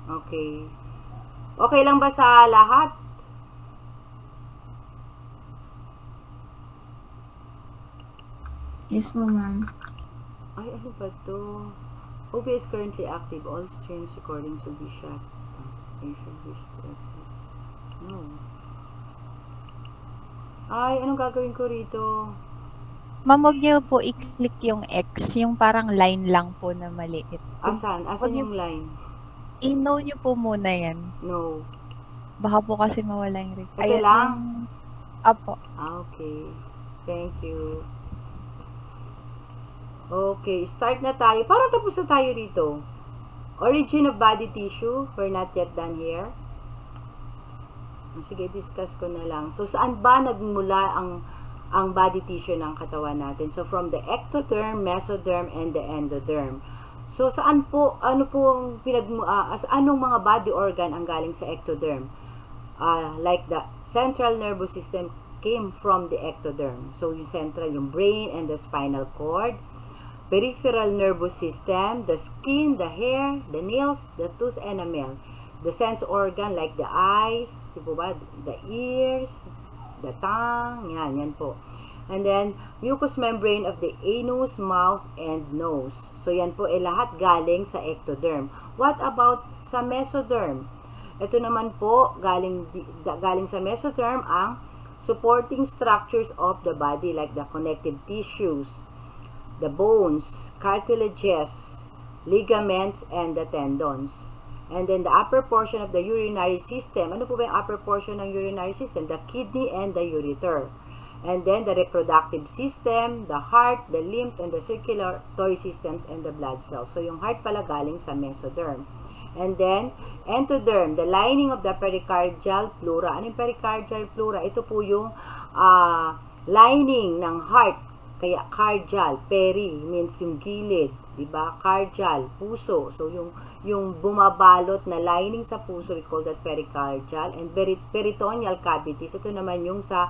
Okay. Okay lang ba sa lahat? Yes po, ma'am. Ay, ano ba to? OBS currently active. All streams recordings will be shut. You should wish to exit. No. Ay, anong gagawin ko rito? Ma'am, huwag niyo po i-click yung X, yung parang line lang po na maliit. Asan? Wag Asan niyo, yung line? i-no niyo po muna yan. No. Baka po kasi mawala yung rig. Ito Ayan, lang? apo. Okay. Thank you. Okay, start na tayo. Parang tapos na tayo rito. Origin of body tissue. We're not yet done here. Sige, discuss ko na lang. So, saan ba nagmula ang body tissue ng katawan natin? So, from the ectoderm, mesoderm, and the endoderm. So, saan po, ano po anong mga body organ ang galing sa ectoderm? Like the central nervous system came from the ectoderm. So, yung central, yung brain and the spinal cord. Peripheral nervous system, the skin, the hair, the nails, the tooth enamel. The sense organ like the eyes, the ears, the tongue, yan po. And then, mucous membrane of the anus, mouth, and nose. So, yan po, lahat galing sa ectoderm. What about sa mesoderm? Ito naman po, galing sa mesoderm ang supporting structures of the body like the connective tissues, the bones, cartilages, ligaments, and the tendons. And then the upper portion of the urinary system. Ano po ba yung upper portion ng urinary system? The kidney and the ureter. And then the reproductive system, the heart, the lymph, and the circulatory systems, and the blood cells. So yung heart pala galing sa mesoderm. And then, endoderm, the lining of the pericardial pleura. Ano yung pericardial pleura? Ito po yung lining ng heart. Kaya cardial, peri means yung gilid, 'di ba? Cardial, puso. So yung bumabalot na lining sa puso, we call that pericardial, and peritoneal cavities. Ito naman yung sa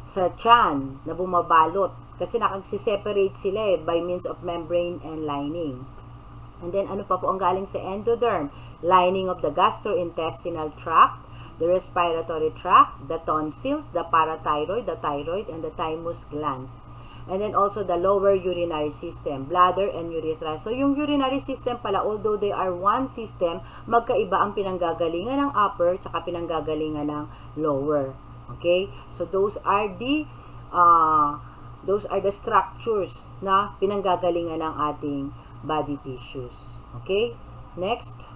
tiyan na bumabalot kasi nakagsi-separate sila by means of membrane and lining. And then ano pa po ang galing sa endoderm? Lining of the gastrointestinal tract, the respiratory tract, the tonsils, the parathyroid, the thyroid, and the thymus glands. And then also the lower urinary system, bladder and urethra. So yung urinary system pala, although they are one system, magkaiba ang pinanggagalingan ng upper tsaka pinanggagalingan ng lower. Okay? So those are the structures na pinanggagalingan ng ating body tissues. Okay? Next.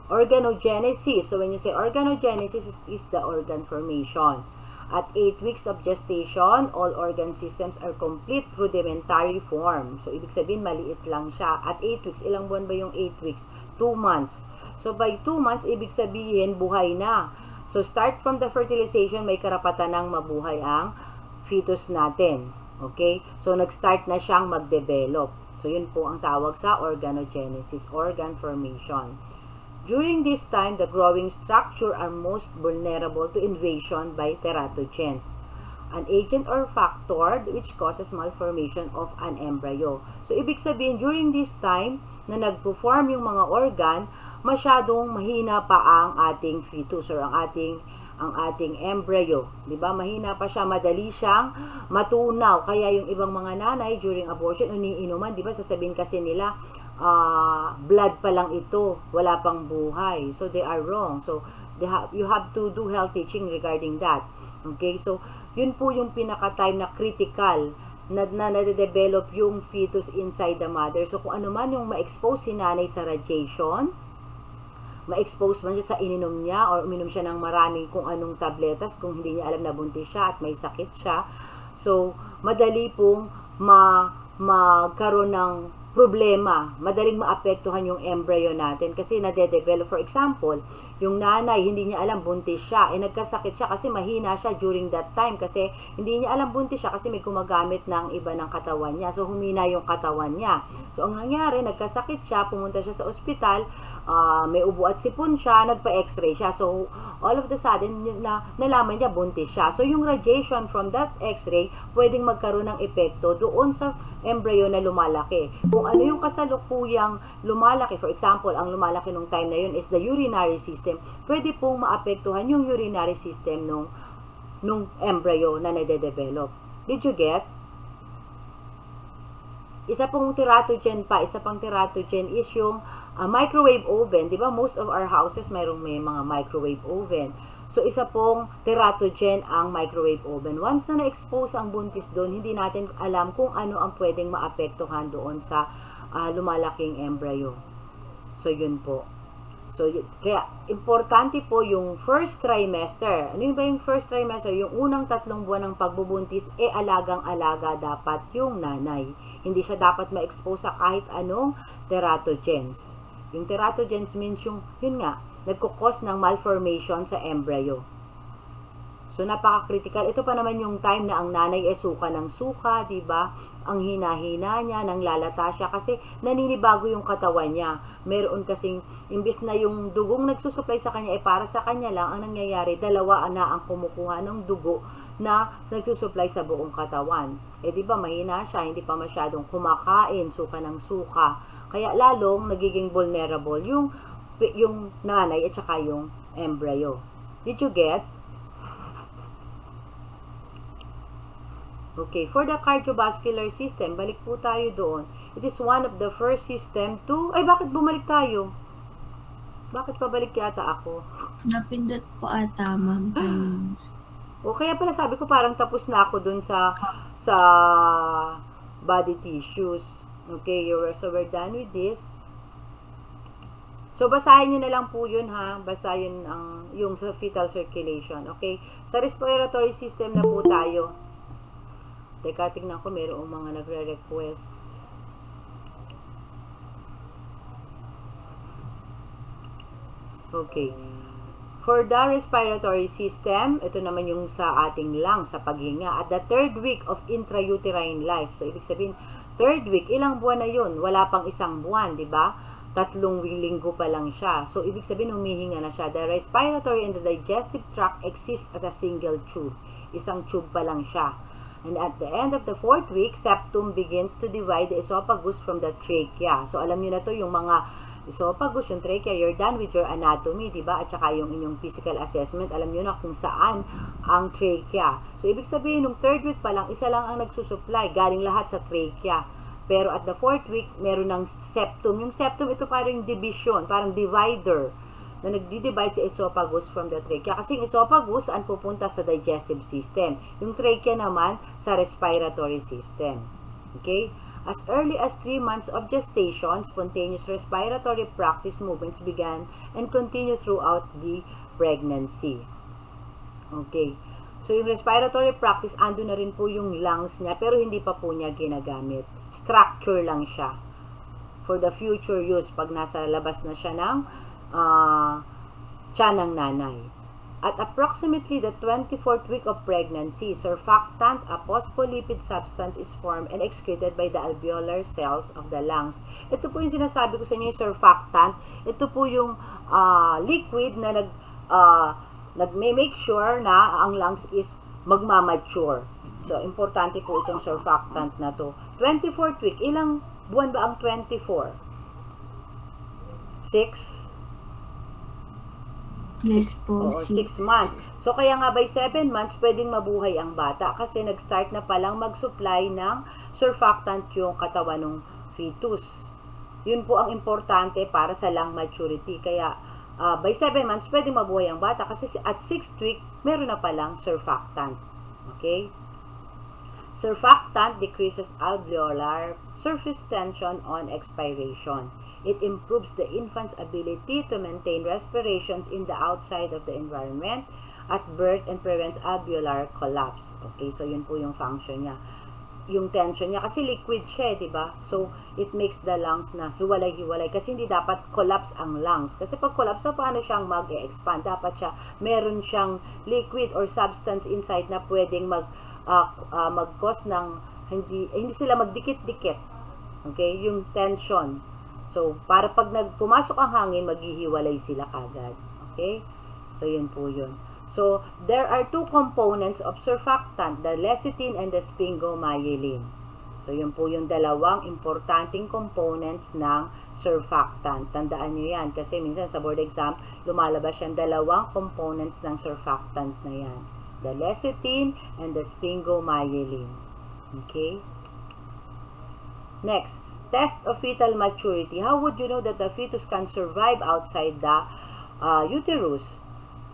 Organogenesis. So when you say organogenesis, is the organ formation. At 8 weeks of gestation, all organ systems are complete rudimentary form. So, ibig sabihin, maliit lang siya. At 8 weeks, ilang buwan ba yung 8 weeks? 2 months. So, by 2 months, ibig sabihin, buhay na. So, start from the fertilization, may karapatan ng mabuhay ang fetus natin. Okay? So, nag-start na siyang mag-develop. So, yun po ang tawag sa organogenesis, organ formation. During this time, the growing structure are most vulnerable to invasion by teratogens, an agent or factor which causes malformation of an embryo. So, ibig sabihin, during this time na nagpo-form yung mga organ, masyadong mahina pa ang ating fetus or ang ating embryo. Diba? Mahina pa siya, madali siyang matunaw. Kaya yung ibang mga nanay during abortion, iniinuman, diba? Sasabihin kasi nila, blood pa lang ito, wala pang buhay. So, they are wrong. So, you have to do health teaching regarding that. Okay? So, yun po yung pinaka-time na critical na nade-develop yung fetus inside the mother. So, kung ano man yung ma-expose si nanay sa radiation, ma-expose man siya sa ininom niya or uminom siya ng maraming kung anong tabletas kung hindi niya alam na buntis siya at may sakit siya. So, madali pong magkaroon ng problema, madaling maapektuhan yung embryo natin kasi nade-develop. For example, yung nanay, hindi niya alam buntis siya, nagkasakit siya kasi mahina siya during that time kasi hindi niya alam buntis siya kasi may gumagamit ng iba ng katawan niya. So, humina yung katawan niya. So, ang nangyari, nagkasakit siya, pumunta siya sa ospital, may ubo at sipon siya, nagpa-x-ray siya. So, all of the sudden, nalaman niya buntis siya. So, yung radiation from that x-ray, pwedeng magkaroon ng epekto doon sa embryo na lumalaki. Kung ano yung kasalukuyang lumalaki, for example, ang lumalaki nung time na yun is the urinary system, pwede pong maapektuhan yung urinary system nung embryo na nade-develop. Did you get? Isa pang teratogen is yung microwave oven. Di ba? Most of our houses may mga microwave oven. So, isa pong teratogen ang microwave oven. Once na na-expose ang buntis doon, hindi natin alam kung ano ang pwedeng maapektuhan doon sa lumalaking embryo. So, yun po. So, kaya, importante po yung first trimester. Ano ba yung first trimester? Yung unang 3 buwan ng pagbubuntis, alagang-alaga dapat yung nanay. Hindi siya dapat ma-expose sa kahit anong teratogens. Yung teratogens means yun nga, nagkukos ng malformation sa embryo. So, napaka-critical. Ito pa naman yung time na ang nanay suka ng suka, di ba? Ang hina-hina niya, nang lalata siya kasi naninibago yung katawan niya. Meron kasing, imbis na yung dugong nagsusupply sa kanya para sa kanya lang, ang nangyayari, 2 na ang kumukuha ng dugo na nagsusupply sa buong katawan. Di ba, mahina siya, hindi pa masyadong kumakain, suka ng suka. Kaya lalong nagiging vulnerable yung nanay at saka yung embryo. Did you get? Okay, for the cardiovascular system, balik po tayo doon. It is one of the first system to... Ay, bakit bumalik tayo? Bakit pabalik yata ako? Napindot po ata, ma'am. O, kaya pala sabi ko parang tapos na ako doon sa body tissues. Okay, so we're done with this. So, basahin nyo na lang po yun, ha? Basahin yung sa fetal circulation. Okay? Sa respiratory system na po tayo. Teka, tingnan ko, mayroong mga nagre-request. Okay. For the respiratory system, ito naman yung sa ating lungs, sa paghinga. At the 3rd week of intrauterine life. So, ibig sabihin, 3rd week, ilang buwan na yun? Wala pang 1 buwan, di ba? 3 linggo pa lang siya. So, ibig sabihin, humihinga na siya. The respiratory and the digestive tract exist as a single tube. Isang tube pa lang siya. And at the end of the 4th week, septum begins to divide the esophagus from the trachea. So, alam nyo na to, yung mga esophagus, yung trachea, you're done with your anatomy, diba? At saka yung inyong physical assessment, alam nyo na kung saan ang trachea. So, ibig sabihin, nung 3rd week pa lang, isa lang ang nagsusupply, galing lahat sa trachea. Pero at the 4th week, meron ng septum. Yung septum, ito parang division, parang divider, na nagdi-divide sa esophagus from the trachea. Kasi yung esophagus, saan pupunta sa digestive system. Yung trachea naman, sa respiratory system. Okay? As early as 3 months of gestation, spontaneous respiratory practice movements began and continue throughout the pregnancy. Okay. So, yung respiratory practice, ando na rin po yung lungs niya, pero hindi pa po niya ginagamit. Structure lang siya. For the future use, pag nasa labas na siya ng tiyan ng nanay. At approximately the 24th week of pregnancy, surfactant, a phospholipid substance, is formed and excreted by the alveolar cells of the lungs. Ito po yung sinasabi ko sa inyo, yung surfactant. Ito po yung liquid na nag-make sure na ang lungs is magmamature. So, importante po itong surfactant na to. 24th week, ilang buwan ba ang 24? 6? Yes po. 6 months. So, kaya nga by 7 months, pwedeng mabuhay ang bata kasi nag-start na palang mag-supply ng surfactant yung katawan ng fetus. Yun po ang importante para sa lung maturity. Kaya, by 7 months, pwedeng mabuhay ang bata kasi at 6th week, meron na palang surfactant. Okay? Surfactant decreases alveolar surface tension on expiration. It improves the infant's ability to maintain respirations in the outside of the environment at birth and prevents alveolar collapse. Okay, so yun po yung function niya. Yung tension niya, kasi liquid siya, di ba? So, it makes the lungs na hiwalay-hiwalay kasi hindi dapat collapse ang lungs. Kasi pag collapse, so paano siyang mag-expand? Dapat siya, meron siyang liquid or substance inside na pwedeng mag-cause ng hindi sila magdikit-dikit. Okay, yung tension. So, para pag pumasok ang hangin, maghihiwalay sila kagad. Okay? So, yun po yun. So, there are 2 components of surfactant, the lecithin and the sphingomyelin. So, yun po yung dalawang importanteng components ng surfactant. Tandaan nyo yan kasi minsan sa board exam, lumalabas yan dalawang components ng surfactant na yan. The lecithin and the sphingomyelin. Okay? Next, test of fetal maturity. How would you know that the fetus can survive outside the uterus?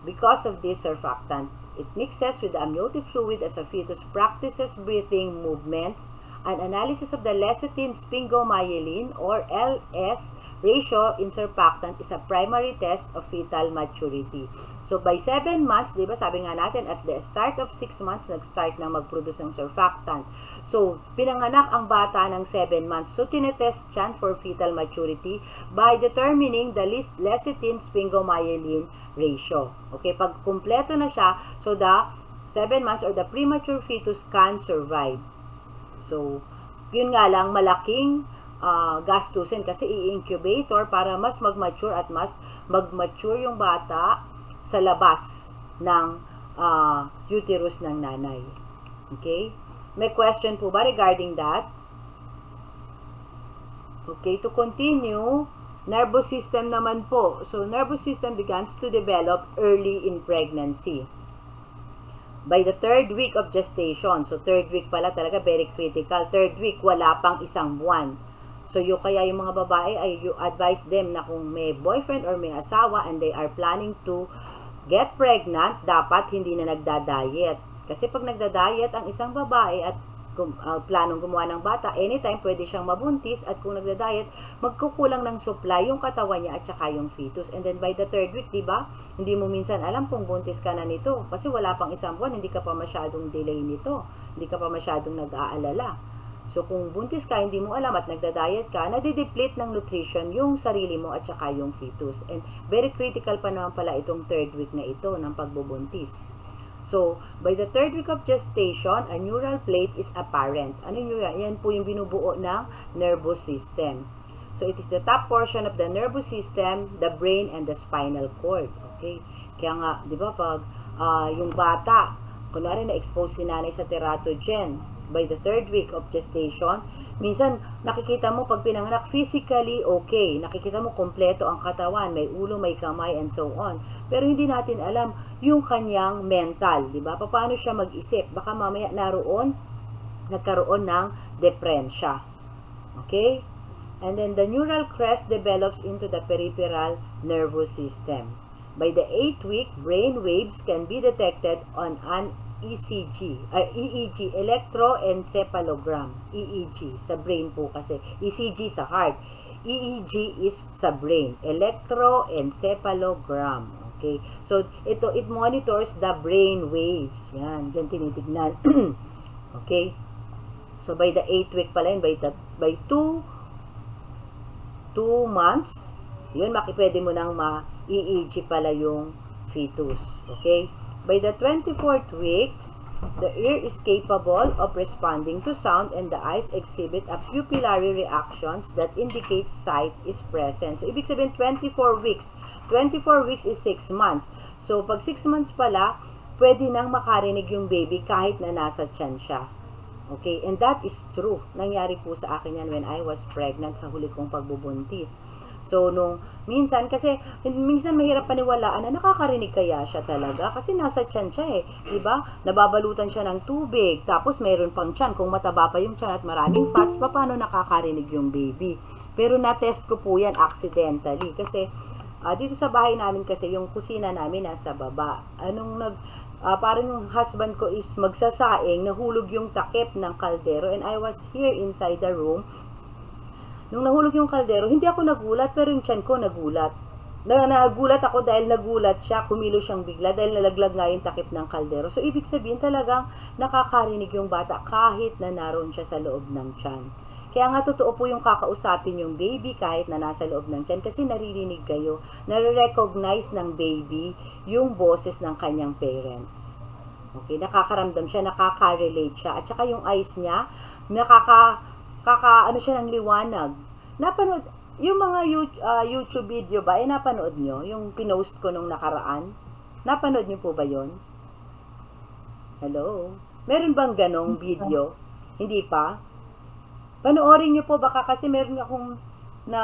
Because of this surfactant, it mixes with the amniotic fluid as a fetus practices breathing movements. An analysis of the lecithin sphingomyelin or LS ratio in surfactant is a primary test of fetal maturity. So, by 7 months, di ba, sabi nga natin, at the start of 6 months, nag-start na mag-produce ng surfactant. So, pinanganak ang bata ng 7 months. So, tinetest yan for fetal maturity by determining the lecithin sphingomyelin ratio. Okay, pag kumpleto na siya, so the 7 months or the premature fetus can survive. So, yun nga lang, malaking gastusin kasi i-incubator para mas mag-mature at mas mag-mature yung bata sa labas ng uterus ng nanay. Okay? May question po ba regarding that? Okay, to continue, nervous system naman po. So, nervous system begins to develop early in pregnancy. By the 3rd week of gestation. So, 3rd week pala talaga, very critical. 3rd week, wala pang 1 buwan. So, kaya yung mga babae, you advise them na kung may boyfriend or may asawa and they are planning to get pregnant, dapat hindi na nagda-diet. Kasi pag nagda-diet ang isang babae at planong gumawa ng bata, anytime pwede siyang mabuntis at kung nagda-diet, magkukulang ng supply yung katawan niya at saka yung fetus. And then by the 3rd week, diba, hindi mo minsan alam kung buntis ka na nito kasi wala pang 1 buwan, hindi ka pa masyadong delay nito, hindi ka pa masyadong nag-aalala. So kung buntis ka, hindi mo alam at nagda-diet ka, nadideplete ng nutrition yung sarili mo at saka yung fetus. And very critical pa naman pala itong 3rd week na ito ng pagbubuntis. So, by the 3rd week of gestation, a neural plate is apparent. Ano yung neural? Yan po yung binubuo ng nervous system. So, it is the top portion of the nervous system, the brain, and the spinal cord. Okay? Kaya nga, di ba, pag yung bata, kunwari na-expose si nanay sa teratogen, by the 3rd week of gestation, minsan nakikita mo pag pinanganak physically okay, nakikita mo kompleto ang katawan, may ulo, may kamay and so on. Pero hindi natin alam yung kanyang mental, di ba? Paano siya mag-isip? Baka mamaya nagkaroon ng depresya. Okay? And then the neural crest develops into the peripheral nervous system. By the 8th week, brain waves can be detected on an EEG, electroencephalogram. EEG, sa brain po kasi. ECG sa heart. EEG is sa brain. Electroencephalogram. Okay? So, it monitors the brain waves. Yan, dyan tinitignan. Okay? So, by the 8th week pala yun, by 2 months, yun, pwede mo nang ma-EEG pala yung fetus. Okay? By the 24th weeks, the ear is capable of responding to sound and the eyes exhibit a pupillary reactions that indicates sight is present. So, ibig sabihin 24 weeks. 24 weeks is 6 months. So, pag 6 months pala, pwede nang makarinig yung baby kahit na nasa tiyan siya. Okay? And that is true. Nangyari po sa akin yan when I was pregnant sa huli kong pagbubuntis. So, minsan mahirap paniwalaan na nakakarinig kaya siya talaga kasi nasa tiyan siya eh. Diba? Nababalutan siya ng tubig, tapos mayroon pang tiyan. Kung mataba pa yung tiyan at maraming fats, paano nakakarinig yung baby? Pero na-test ko po yan accidentally kasi dito sa bahay namin kasi yung kusina namin nasa baba. Parang yung husband ko is magsasaing, nahulog yung takip ng kaldero and I was here inside the room. Nung nahulog yung kaldero, hindi ako nagulat, pero yung tiyan ko nagulat. Nagulat ako dahil nagulat siya, kumilos siyang bigla dahil nalaglag nga yung takip ng kaldero. So, ibig sabihin talagang nakakarinig yung bata kahit na naroon siya sa loob ng tiyan. Kaya nga totoo po yung kakausapin yung baby kahit na nasa loob ng tiyan kasi naririnig kayo, nare-recognize ng baby yung boses ng kanyang parents. Okay, nakakaramdam siya, nakaka-relate siya. At saka yung eyes niya, ano siya ng liwanag. Napanood, yung mga YouTube video ba, napanood nyo? Yung pinost ko nung nakaraan? Napanood nyo po ba yon? Hello? Meron bang ganong video? Hindi pa? Panoorin nyo po, baka kasi meron akong na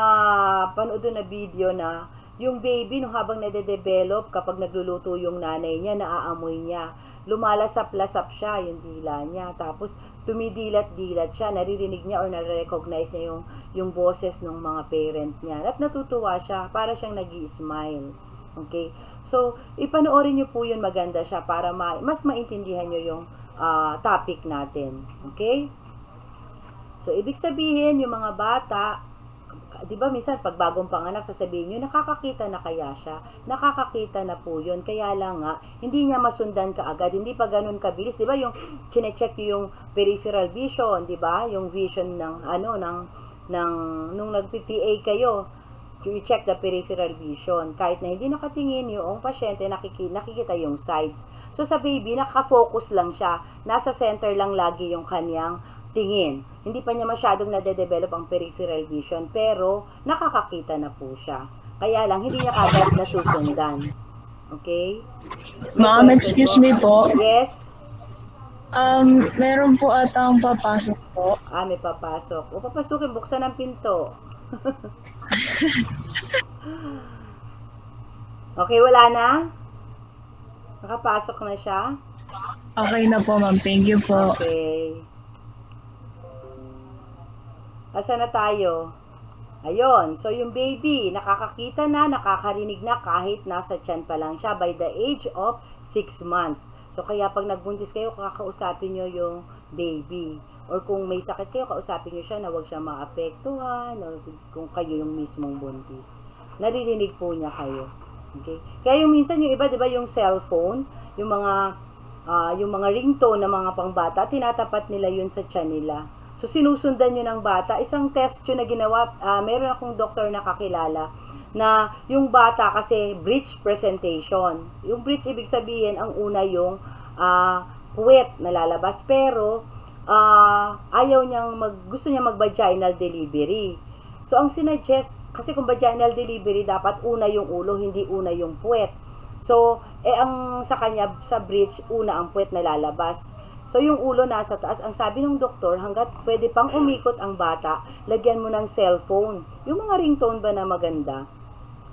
panood na video na yung baby, no, habang nade-develop, kapag nagluluto yung nanay niya, naaamoy niya. Lumalasap-lasap siya, yung dila niya. Tapos, tumidilat-dilat siya. Naririnig niya or nare-recognize niya yung boses ng mga parent niya. At natutuwa siya, para siyang nag-i-smile. Okay? So, ipanoorin niyo po yun, maganda siya, para mas maintindihan niyo yung topic natin. Okay? So, ibig sabihin, yung mga bata, di ba minsan pag bagong panganak sasabihin nyo, nakakakita na kaya siya? Nakakakita na po yun. Kaya lang nga, hindi niya masundan kaagad. Hindi pa ganun kabilis. Di ba yung chinecheck nyo yung peripheral vision, di ba? Yung vision ng, nung nag-PPA kayo, you check the peripheral vision. Kahit na hindi nakatingin, yung pasyente nakikita yung sides. So sa baby, nakafocus lang siya. Nasa center lang lagi yung kanyang tingin. Hindi pa niya masyadong nade-develop ang peripheral vision, pero nakakakita na po siya. Kaya lang, hindi niya kagad nasusundan. Okay? Ma'am, excuse me po. Yes? Meron po atang papasok po. May papasok. O, papasukin, buksan ang pinto. Okay, wala na? Nakapasok na siya? Okay na po, ma'am. Thank you po. Okay. Asa na tayo? Ayun. So, yung baby, nakakakita na, nakakarinig na kahit nasa tiyan pa lang siya by the age of 6 months. So, kaya pag nagbuntis kayo, kakausapin nyo yung baby. Or kung may sakit kayo, kausapin nyo siya na huwag siya maapektuhan. Or kung kayo yung mismong buntis. Naririnig po niya kayo. Okay? Kaya yung minsan yung iba, di ba, yung cellphone, yung mga ringtone na mga pangbata, tinatapat nila yun sa tiyan nila. So, sinusundan nyo ng bata. Isang test yun na ginawa, meron akong doktor na kakilala, na yung bata kasi breech presentation. Yung breech, ibig sabihin, ang una yung puwet na lalabas, pero ayaw niyang gusto niya mag-vaginal delivery. So, ang sinuggest, kasi kung vaginal delivery, dapat una yung ulo, hindi una yung puwet. So, ang sa kanya, sa breech, una ang puwet na lalabas. So, yung ulo nasa taas. Ang sabi ng doktor, hanggat pwede pang umikot ang bata, lagyan mo ng cellphone. Yung mga ringtone ba na maganda,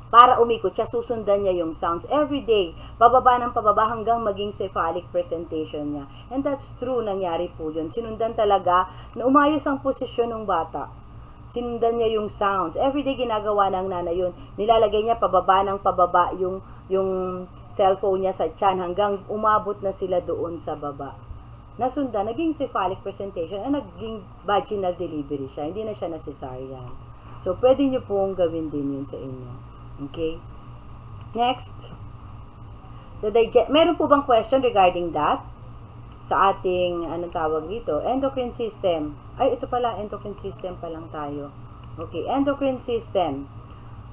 para umikot siya, susundan niya yung sounds every day, pababa ng pababa hanggang maging cephalic presentation niya. And that's true, nangyari po yun. Sinundan talaga na umayos ang posisyon ng bata. Sinundan niya yung sounds. Every day ginagawa ng nanay yun. Nilalagay niya pababa ng pababa yung cellphone niya sa tiyan hanggang umabot na sila doon sa baba. Nasundan, naging cephalic presentation, naging vaginal delivery siya. Hindi na siya na cesarean. So, pwede nyo pong gawin din yun sa inyo. Okay? Next. Meron po bang question regarding that? Sa ating, anong tawag dito? Endocrine system. Ay, ito pala, endocrine system pa lang tayo. Okay, endocrine system.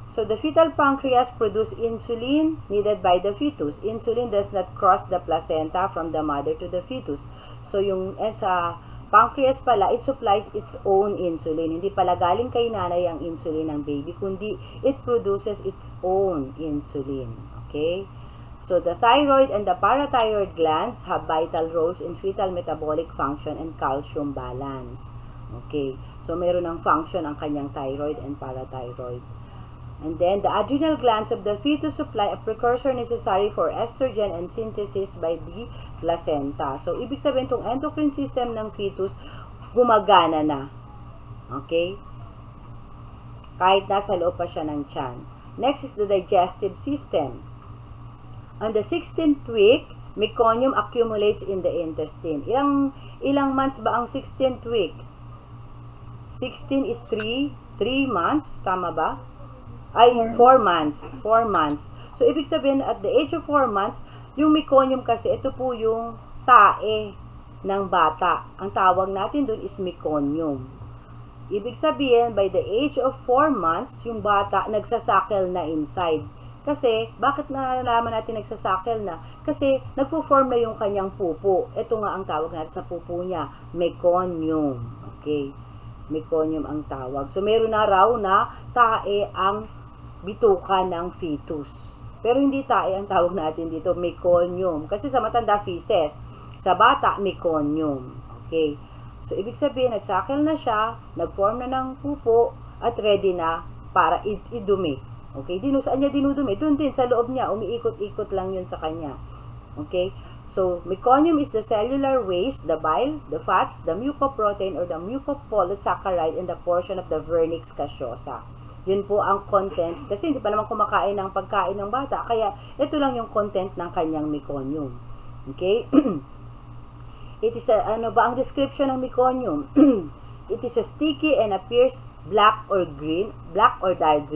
So, the fetal pancreas produce insulin needed by the fetus. Insulin does not cross the placenta from the mother to the fetus. So, sa pancreas pala, it supplies its own insulin. Hindi pala galing kay nanay ang insulin ng baby, kundi it produces its own insulin. Okay? So, the thyroid and the parathyroid glands have vital roles in fetal metabolic function and calcium balance. Okay? So, meron ng function ang kanyang thyroid and parathyroid. And then, the adrenal glands of the fetus supply a precursor necessary for estrogen and synthesis by the placenta. So, ibig sabihin, itong endocrine system ng fetus, gumagana na. Okay? Kahit nasa loob pa siya ng tiyan. Next is the digestive system. On the 16th week, meconium accumulates in the intestine. Ilang months ba ang 16th week? 16 is 3 months, tama ba? Ay, 4 months. 4 months. So, ibig sabihin, at the age of 4 months, yung meconium kasi, ito po yung tae ng bata. Ang tawag natin dun is meconium. Ibig sabihin, by the age of 4 months, yung bata nagsasakal na inside. Kasi, bakit nalalaman natin nagsasakal na? Kasi, nagpo-form na yung kanyang pupo. Ito nga ang tawag natin sa pupo niya, meconium. Okay? Meconium ang tawag. So, meron na raw na tae ang bituka ng fetus. Pero hindi tae ang tawag natin dito, meconium. Kasi sa matanda, feces. Sa bata, meconium. Okay? So, ibig sabihin, nagsakil na siya, nag-form na ng pupo, at ready na para idumi. Okay? Saan niya dinudumi? Doon din, sa loob niya. Umiikot-ikot lang yun sa kanya. Okay? So, meconium is the cellular waste, the bile, the fats, the mucoprotein, or the mucopolysaccharide in the portion of the vernix caseosa. Yun po ang content, kasi hindi pa naman kumakain ng pagkain ng bata, kaya ito lang yung content ng kanyang meconium. Okay? It is ang description ng meconium? It is a sticky and appears black or dark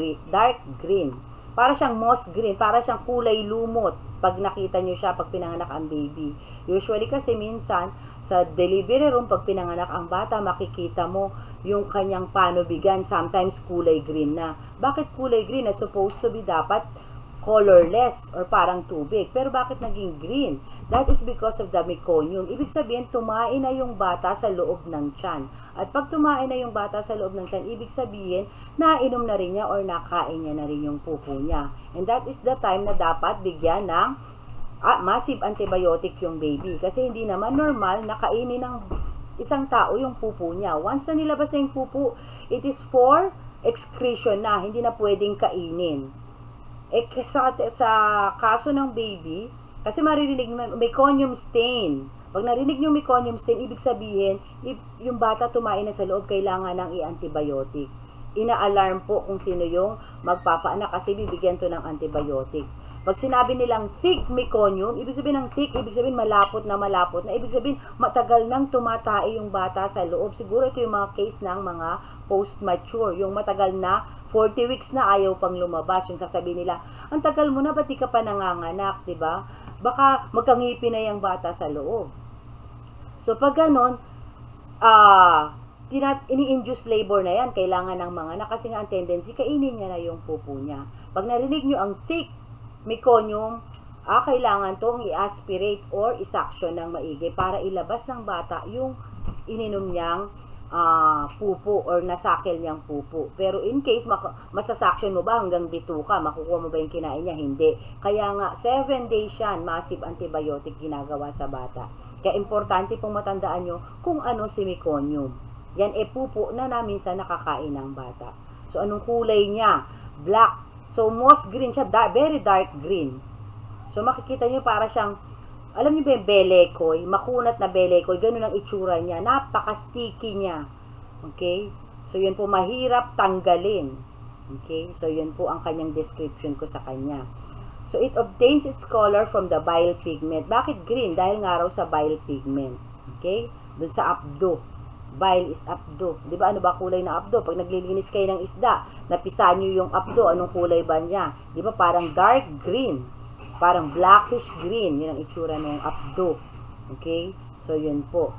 green. Para siyang moss green, para siyang kulay lumot pag nakita nyo siya pag pinanganak ang baby. Usually kasi minsan sa delivery room pag pinanganak ang bata, makikita mo yung kanyang panubigan, sometimes kulay green na. Bakit kulay green? Na supposed to be dapat colorless or parang tubig. Pero bakit naging green? That is because of the meconium. Ibig sabihin, tumain na yung bata sa loob ng tiyan. At pag tumain na yung bata sa loob ng tiyan, ibig sabihin, nainom na rin niya or nakain niya na rin yung pupo niya. And that is the time na dapat bigyan ng massive antibiotic yung baby. Kasi hindi naman normal na kainin ng isang tao yung pupo niya. Once na nilabas na yung pupo, it is for excretion na, hindi na pwedeng kainin. Sa kaso ng baby, kasi maririnig meconium stain. Pag narinig nyo meconium stain, ibig sabihin, yung bata tumain na sa loob, kailangan ng i-antibiotic. Ina-alarm po kung sino yung magpapaanak kasi bibigyan to ng antibiotic. Pag sinabi nilang thick meconium, ibig sabihin ng thick, ibig sabihin malapot na, ibig sabihin matagal nang tumatai yung bata sa loob. Siguro ito yung mga case ng mga post-mature, yung matagal na 40 weeks na ayaw pang lumabas, yung sasabihin nila, ang tagal mo na, ba't di ka pa nanganganak, diba? Baka magkangipin na yung bata sa loob. So pag ganon, ini-induce labor na yan, kailangan ng mga anak, kasi nga ang tendency, kainin niya na yung pupo niya. Pag narinig nyo ang thick meconium, kailangan tong i-aspirate or i-suction ng maigi para ilabas ng bata yung ininom niyang pupo or nasakil niyang pupo. Pero in case masasuction mo ba hanggang bituka, makukuha mo ba yung kinain niya? Hindi. Kaya nga 7 days yan, massive antibiotic ginagawa sa bata. Kaya importante pong matandaan nyo kung ano si meconium. Yan pupo na minsan nakakain ng bata. So anong kulay niya? Black. So moss green siya, very dark green. So makikita nyo para siyang, alam niyo ba yung belekoy? Makunat na belekoy, ganun ang itsura niya. Napaka-sticky niya. Okay? So yun po, mahirap tanggalin. Okay? So yun po ang kanyang description ko sa kanya. So it obtains its color from the bile pigment. Bakit green? Dahil nga raw sa bile pigment. Okay? Doon sa abdo. Bile is abdo. Di ba ano ba kulay ng abdo? Pag naglilinis kayo ng isda, napisa nyo yung abdo, anong kulay ba niya? Di ba parang dark green? Parang blackish green. Yun ang itsura ng abdo. Okay? So yun po.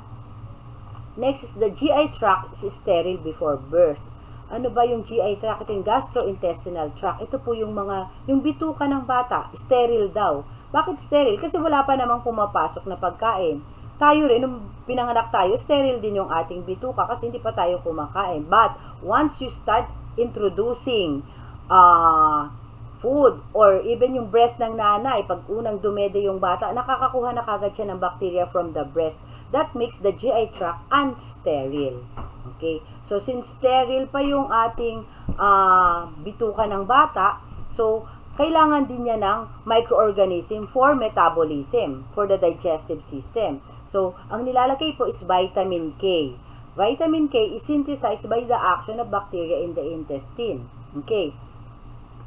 Next is the GI tract is sterile before birth. Ano ba yung GI tract? Ito yung gastrointestinal tract. Ito po yung yung bituka ng bata. Sterile daw. Bakit sterile? Kasi wala pa namang pumapasok na pagkain. Tayo rin, nung pinanganak tayo, sterile din yung ating bituka kasi hindi pa tayo kumakain. But, once you start introducing food or even yung breast ng nanay, pag unang dumede yung bata, nakakakuha na kagad siya ng bacteria from the breast. That makes the GI tract unsterile. Okay? So, since sterile pa yung ating bituka ng bata, so, kailangan din niya ng microorganism for metabolism, for the digestive system. So, ang nilalagay po is vitamin K. Vitamin K is synthesized by the action of bacteria in the intestine. Okay.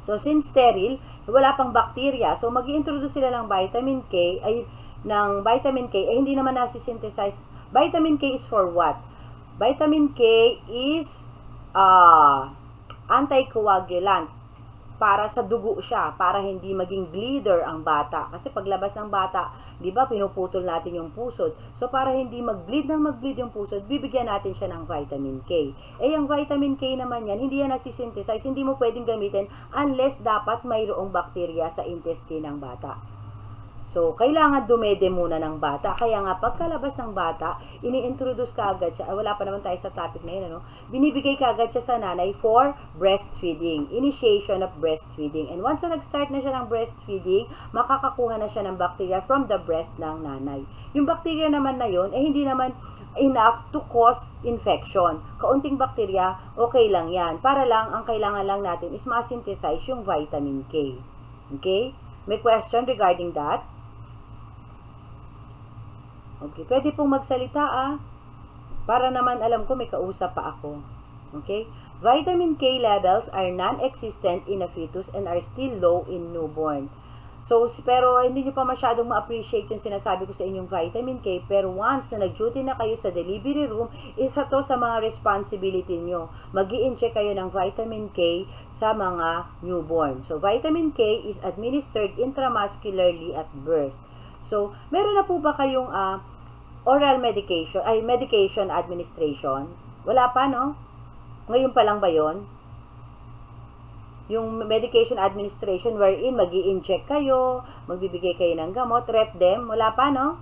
So, since sterile, wala pang bacteria. So, mag-i-introduce sila ng vitamin K, hindi naman nasi-synthesize. Vitamin K is for what? Vitamin K is anticoagulant. Para sa dugo siya, para hindi maging bleeder ang bata. Kasi paglabas ng bata, di ba, pinuputol natin yung pusod. So, para hindi mag-bleed yung pusod, bibigyan natin siya ng vitamin K. Yung vitamin K naman yan, hindi yan nasisynthesize, hindi mo pwedeng gamitin unless dapat mayroong bacteria sa intestine ng bata. So, kailangan dumede muna ng bata. Kaya nga, pagkalabas ng bata, ini-introduce ka agad siya. Wala pa naman tayo sa topic na yun, ano? Binibigay ka agad siya sa nanay for breastfeeding. Initiation of breastfeeding. And once na nag-start na siya ng breastfeeding, makakakuha na siya ng bacteria from the breast ng nanay. Yung bacteria naman na yun, hindi naman enough to cause infection. Kaunting bacteria, okay lang yan. Para lang, ang kailangan lang natin is ma-synthesize yung vitamin K. Okay? May question regarding that? Okay, pwede pong magsalita para naman alam ko may kausap pa ako. Okay? Vitamin K levels are non-existent in a fetus and are still low in newborn. So, pero hindi nyo pa masyadong ma-appreciate yung sinasabi ko sa inyong vitamin K, pero once na nag-duty na kayo sa delivery room, isa to sa mga responsibility nyo. Mag-i-inject kayo ng vitamin K sa mga newborn. So, vitamin K is administered intramuscularly at birth. So, meron na po ba kayong oral medication administration? Wala pa, no? Ngayon pa lang ba yon? Yung medication administration wherein mag-i-inject kayo, magbibigay kayo ng gamot, them, wala pa, no?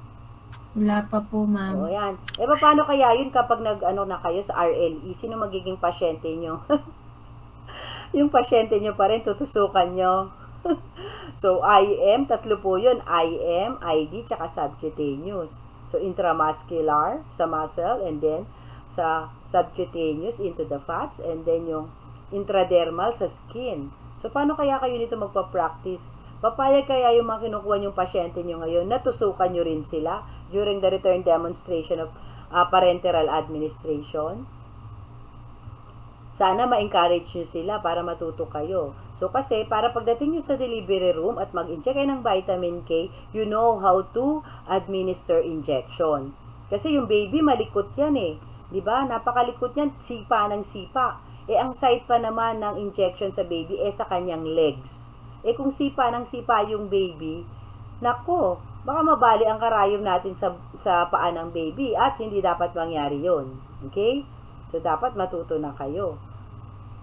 Wala pa po, ma'am. O, yan. Paano kaya yun kapag nag-ano na kayo sa RLE? Sino magiging pasyente nyo? Yung pasyente nyo pa rin, tutusukan nyo. So, IM, tatlo po yun. IM, ID, tsaka subcutaneous. So, intramuscular sa muscle, and then sa subcutaneous into the fats, and then yung intradermal sa skin. So, paano kaya kayo nito magpa-practice? Papayag kaya yung mga kinukuha yung pasyente nyo ngayon, natusukan nyo rin sila during the return demonstration of parenteral administration? Sana ma-encourage nyo sila para matuto kayo. So, kasi para pagdating nyo sa delivery room at mag-inject kayo ng vitamin K, you know how to administer injection. Kasi yung baby, malikot yan eh. Diba? Napakalikot yan, sipa ng sipa. Ang site pa naman ng injection sa baby, sa kanyang legs. Kung sipa ng sipa yung baby, nako, baka mabali ang karayom natin sa paa ng baby at hindi dapat mangyari yon. Okay? So, dapat matuto na kayo.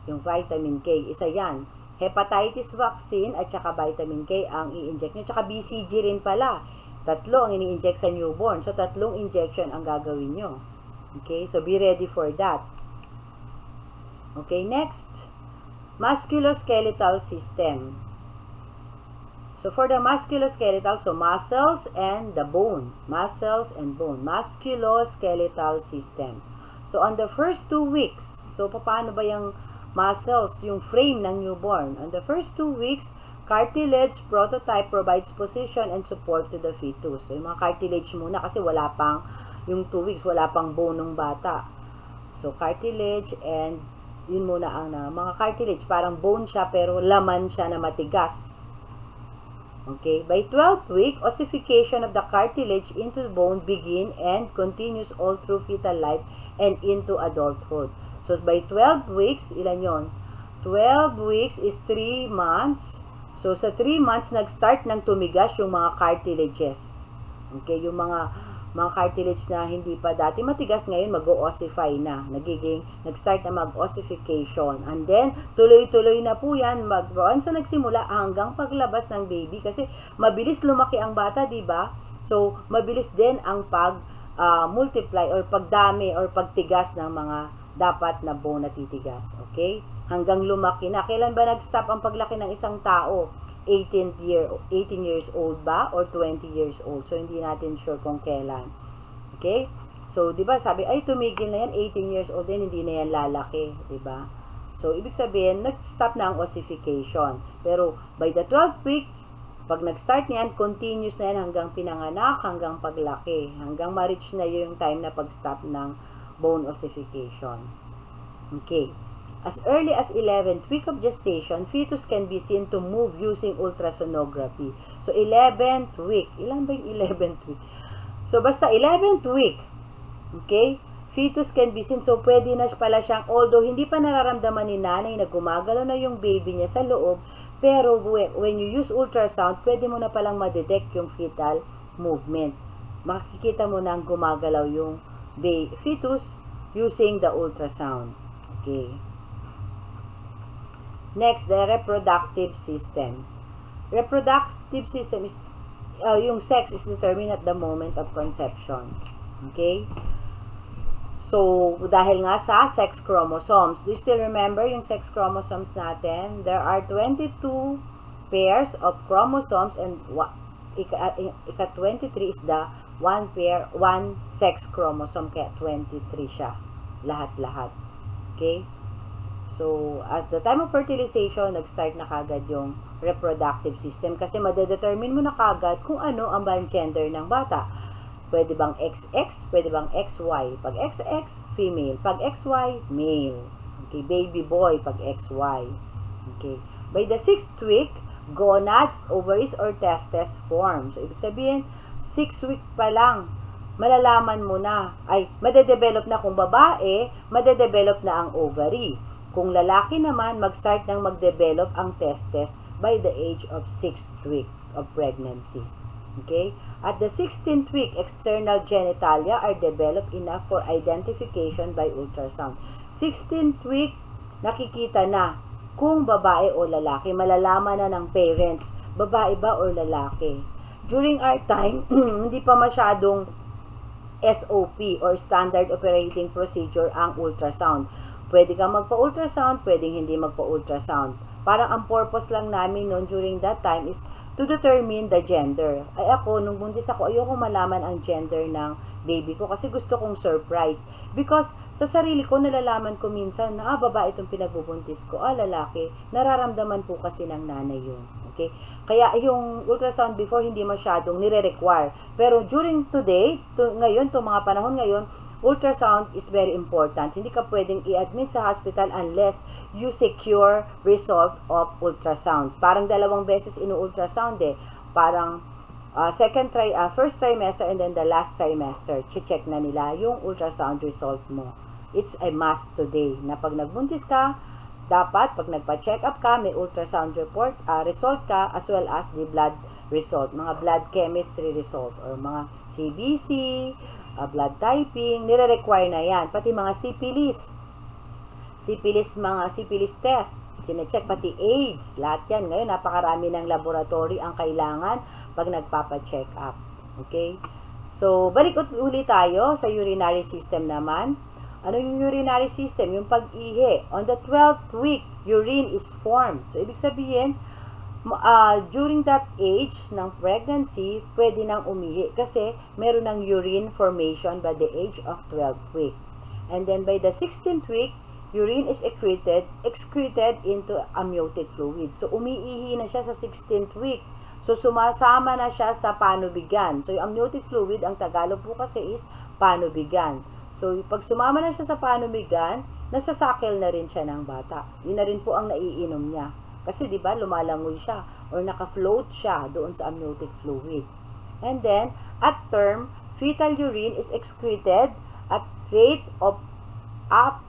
Yung vitamin K, isa yan. Hepatitis vaccine at saka vitamin K ang i-inject nyo. Tsaka BCG rin pala. 3 ang ini-inject sa newborn. So, 3 injection ang gagawin nyo. Okay? So, be ready for that. Okay, next. Musculoskeletal system. So, for the musculoskeletal, so muscles and the bone. Muscles and bone. Musculoskeletal system. So, on the first 2 weeks, so, paano ba yung muscles, yung frame ng newborn? On the first 2 weeks, cartilage prototype provides position and support to the fetus. So, yung mga cartilage muna kasi wala pang, yung 2 weeks, wala pang bone ng bata. So, cartilage and yun muna ang mga cartilage. Parang bone siya pero laman siya na matigas. Okay, by 12th week, ossification of the cartilage into the bone begin and continues all through fetal life and into adulthood. So, by 12 weeks, ilan yon? 12 weeks is 3 months. So, sa 3 months, nag-start ng tumigas yung mga cartilages. Okay, yung mga cartilage na hindi pa dati matigas, ngayon mag-ossify na. Nag-start na mag-ossification. And then, tuloy-tuloy na po yan. Once na nagsimula hanggang paglabas ng baby. Kasi mabilis lumaki ang bata, di ba? So, mabilis din ang pag-multiply or pagdami or pagtigas ng mga dapat na bone na titigas. Okay? Hanggang lumaki na. Kailan ba nag-stop ang paglaki ng isang tao? 18 years old ba or 20 years old. So, hindi natin sure kung kailan. Okay? So, di ba sabi, ay, tumigil na yan, 18 years old din, hindi na yan lalaki. Di ba? So, ibig sabihin, nag-stop na ang ossification. Pero, by the 12th week, pag nag-start niyan, continuous na yan hanggang pinanganak, hanggang paglaki. Hanggang ma-reach na yung time na pag-stop ng bone ossification. Okay. As early as 11th week of gestation, fetus can be seen to move using ultrasonography. So, 11th week. Ilan ba yung 11th week? So, basta 11th week. Okay? Fetus can be seen. So, pwede na pala siyang, although hindi pa nararamdaman ni nanay na gumagalaw na yung baby niya sa loob, pero when you use ultrasound, pwede mo na palang ma-detect yung fetal movement. Makikita mo na gumagalaw yung fetus using the ultrasound. Okay? Next, the reproductive system. Reproductive system is yung sex is determined at the moment of conception. Okay? So, dahil nga sa sex chromosomes, do you still remember yung sex chromosomes natin? There are 22 pairs of chromosomes and ika-23 is the one sex chromosome, kaya 23 siya. Lahat-lahat. Okay? So, at the time of fertilization, nag-start na kagad yung reproductive system kasi madedetermine mo na kagad kung ano ang gender ng bata. Pwede bang XX? Pwede bang XY? Pag XX, female. Pag XY, male. Okay, baby boy pag XY. Okay. By the 6th week, gonads, ovaries, or testes form. So, ibig sabihin, 6 week pa lang, malalaman mo na, ay, madedevelop na kung babae, madedevelop na ang ovary. Kung lalaki naman, mag-start nang mag-develop ang testes by the age of 6th week of pregnancy. Okay? At the 16th week, external genitalia are developed enough for identification by ultrasound. 16th week, nakikita na kung babae o lalaki. Malalaman na ng parents, babae ba o lalaki. During our time, hindi pa masyadong SOP or Standard Operating Procedure ang ultrasound. Pwede kang magpa-ultrasound, pwedeng hindi magpa-ultrasound. Parang ang purpose lang namin noon during that time is to determine the gender. Ay ako, nung buntis ako, ayoko malaman ang gender ng baby ko kasi gusto kong surprise. Because sa sarili ko, nalalaman ko minsan na babae itong pinagbubuntis ko, lalaki. Nararamdaman po kasi ng nanay yun. Okay? Kaya yung ultrasound before hindi masyadong nire-require. Pero during today, ngayon, itong mga panahon ngayon, ultrasound is very important. Hindi ka pwedeng i-admit sa hospital unless you secure result of ultrasound. Parang 2 beses inu-ultrasound Parang first trimester and then the last trimester. Check na nila yung ultrasound result mo. It's a must today na pag nagbuntis ka, dapat pag nagpa-check up ka, may ultrasound result ka as well as the blood result. Mga blood chemistry result or mga CBC, blood typing, nire-require na yan. Pati mga syphilis, mga syphilis test, sine-check, pati AIDS, lahat yan. Ngayon, napakarami ng laboratory ang kailangan pag nagpapa-check up. Okay? So, balik ulit tayo sa urinary system naman. Ano yung urinary system? Yung pag-ihi. On the 12th week, urine is formed. So, ibig sabihin, during that age ng pregnancy, pwede nang umihi kasi meron ng urine formation by the age of 12th week. And then by the 16th week, urine is excreted into amniotic fluid. So, umiihi na siya sa 16th week. So, sumasama na siya sa panubigan. So, yung amniotic fluid, ang Tagalog po kasi is panubigan. So, pag sumama na siya sa panubigan, nasasakil na rin siya ng bata. Yun na rin po ang naiinom niya. Kasi 'di ba lumalangoy siya or naka-float siya doon sa amniotic fluid. And then at term, fetal urine is excreted at rate of up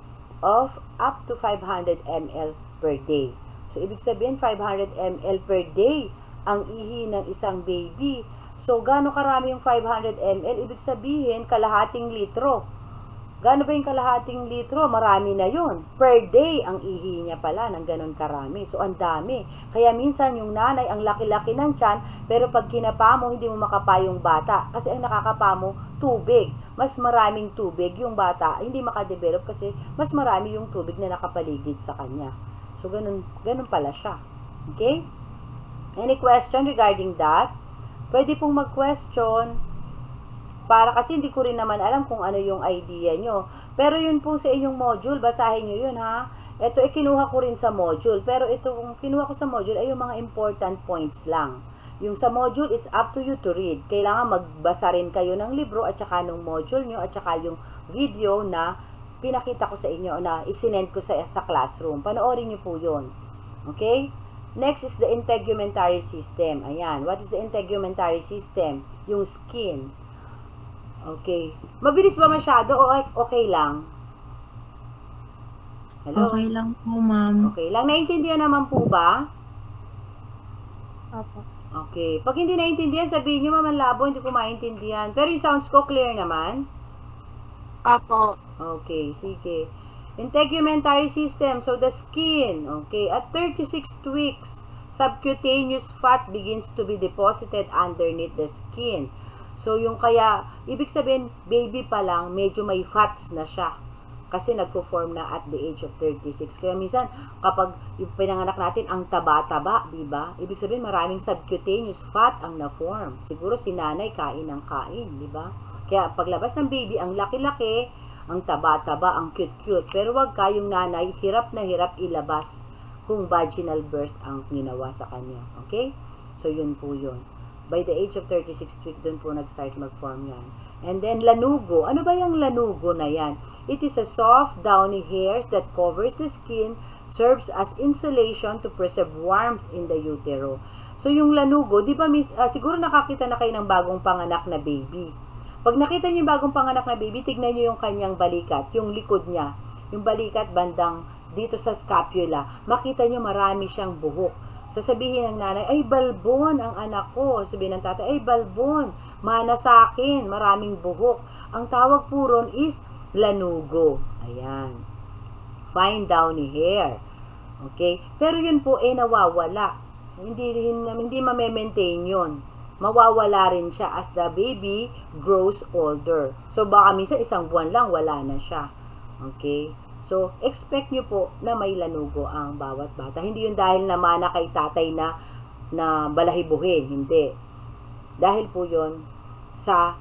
to 500 ml per day. So ibig sabihin 500 ml per day ang ihi ng isang baby. So gaano karami yung 500 ml? Ibig sabihin kalahating litro. Gaano ba yung kalahating litro? Marami na yun. Per day, ang ihi niya pala ng ganun karami. So, ang dami. Kaya minsan yung nanay, ang laki-laki ng tiyan, pero pag kinapa mo, hindi mo makapa yung bata. Kasi ang nakakapa mo, tubig. Mas maraming tubig yung bata. Hindi makadevelop kasi mas marami yung tubig na nakapaligid sa kanya. So, ganun pala siya. Okay? Any question regarding that? Pwede pong mag-question. Para kasi hindi ko rin naman alam kung ano yung idea nyo. Pero yun po sa inyong module, basahin nyo yun ha. Ito kinuha ko rin sa module. Pero ito kung kinuha ko sa module ay yung mga important points lang. Yung sa module, it's up to you to read. Kailangan magbasa rin kayo ng libro at saka ng module nyo at saka yung video na pinakita ko sa inyo na isinend ko sa classroom. Panoorin nyo po yun. Okay? Next is the integumentary system. Ayan. What is the integumentary system? Yung skin. Okay. Mabilis ba masyado o okay lang? Hello? Okay lang po, ma'am. Okay lang. Naintindihan naman po ba? Opo. Okay. Pag hindi naintindihan, sabihin nyo, Ma'am Labo, hindi ko maintindihan. Pero yung sounds ko clear naman? Opo. Okay, sige. Integumentary system, so the skin. Okay. At 36 weeks, subcutaneous fat begins to be deposited underneath the skin. So, yung kaya, ibig sabihin, baby pa lang, medyo may fats na siya. Kasi nagpo-form na at the age of 36. Kaya minsan, kapag yung pinanganak natin, ang taba-taba, di ba? Ibig sabihin, maraming subcutaneous fat ang na-form. Siguro si nanay kain ng kain, di ba? Kaya paglabas ng baby, ang laki-laki, ang taba-taba, ang cute-cute. Pero wag kayong nanay, hirap na hirap ilabas kung vaginal birth ang ginawa sa kanya. Okay? So, yun po yun. By the age of 36 week, dun po nag-start mag-form yan. And then, lanugo. Ano ba yung lanugo na yan? It is a soft, downy hairs that covers the skin, serves as insulation to preserve warmth in the utero. So, yung lanugo, di ba, siguro nakakita na kayo ng bagong panganak na baby. Pag nakita niyo yung bagong panganak na baby, tignan niyo yung kanyang balikat, yung likod niya. Yung balikat bandang dito sa scapula. Makita niyo marami siyang buhok. Sasabihin ng nanay, ay balbon ang anak ko. Sabihin ng tatay, ay balbon, mana sa akin, maraming buhok. Ang tawag po ron is lanugo. Ayan. Fine downy hair. Okay? Pero yun po nawawala. Hindi ma-maintain yun. Mawawala rin siya as the baby grows older. So baka minsan isang buwan lang wala na siya. Okay? So, expect nyo po na may lanugo ang bawat bata. Hindi yun dahil naman na kay tatay na balahibuhin. Hindi. Dahil po yun sa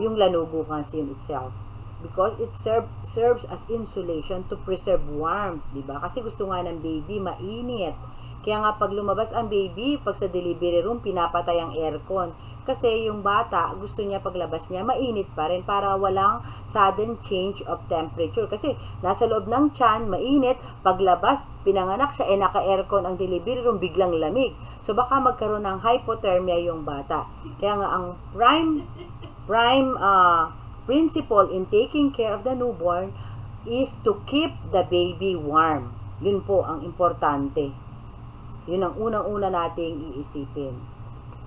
yung lanugo kasi yun itself. Because it serves as insulation to preserve warmth. Diba? Kasi gusto nga ng baby mainit. Kaya nga pag lumabas ang baby, pag sa delivery room, pinapatay ang aircon. Kasi yung bata, gusto niya paglabas niya, mainit pa rin para walang sudden change of temperature. Kasi nasa loob ng tiyan, mainit, paglabas, pinanganak siya, naka-aircon ang delivery room, biglang lamig. So baka magkaroon ng hypothermia yung bata. Kaya nga ang prime principle in taking care of the newborn is to keep the baby warm. Yun po ang importante. Yun ang unang-una nating iisipin.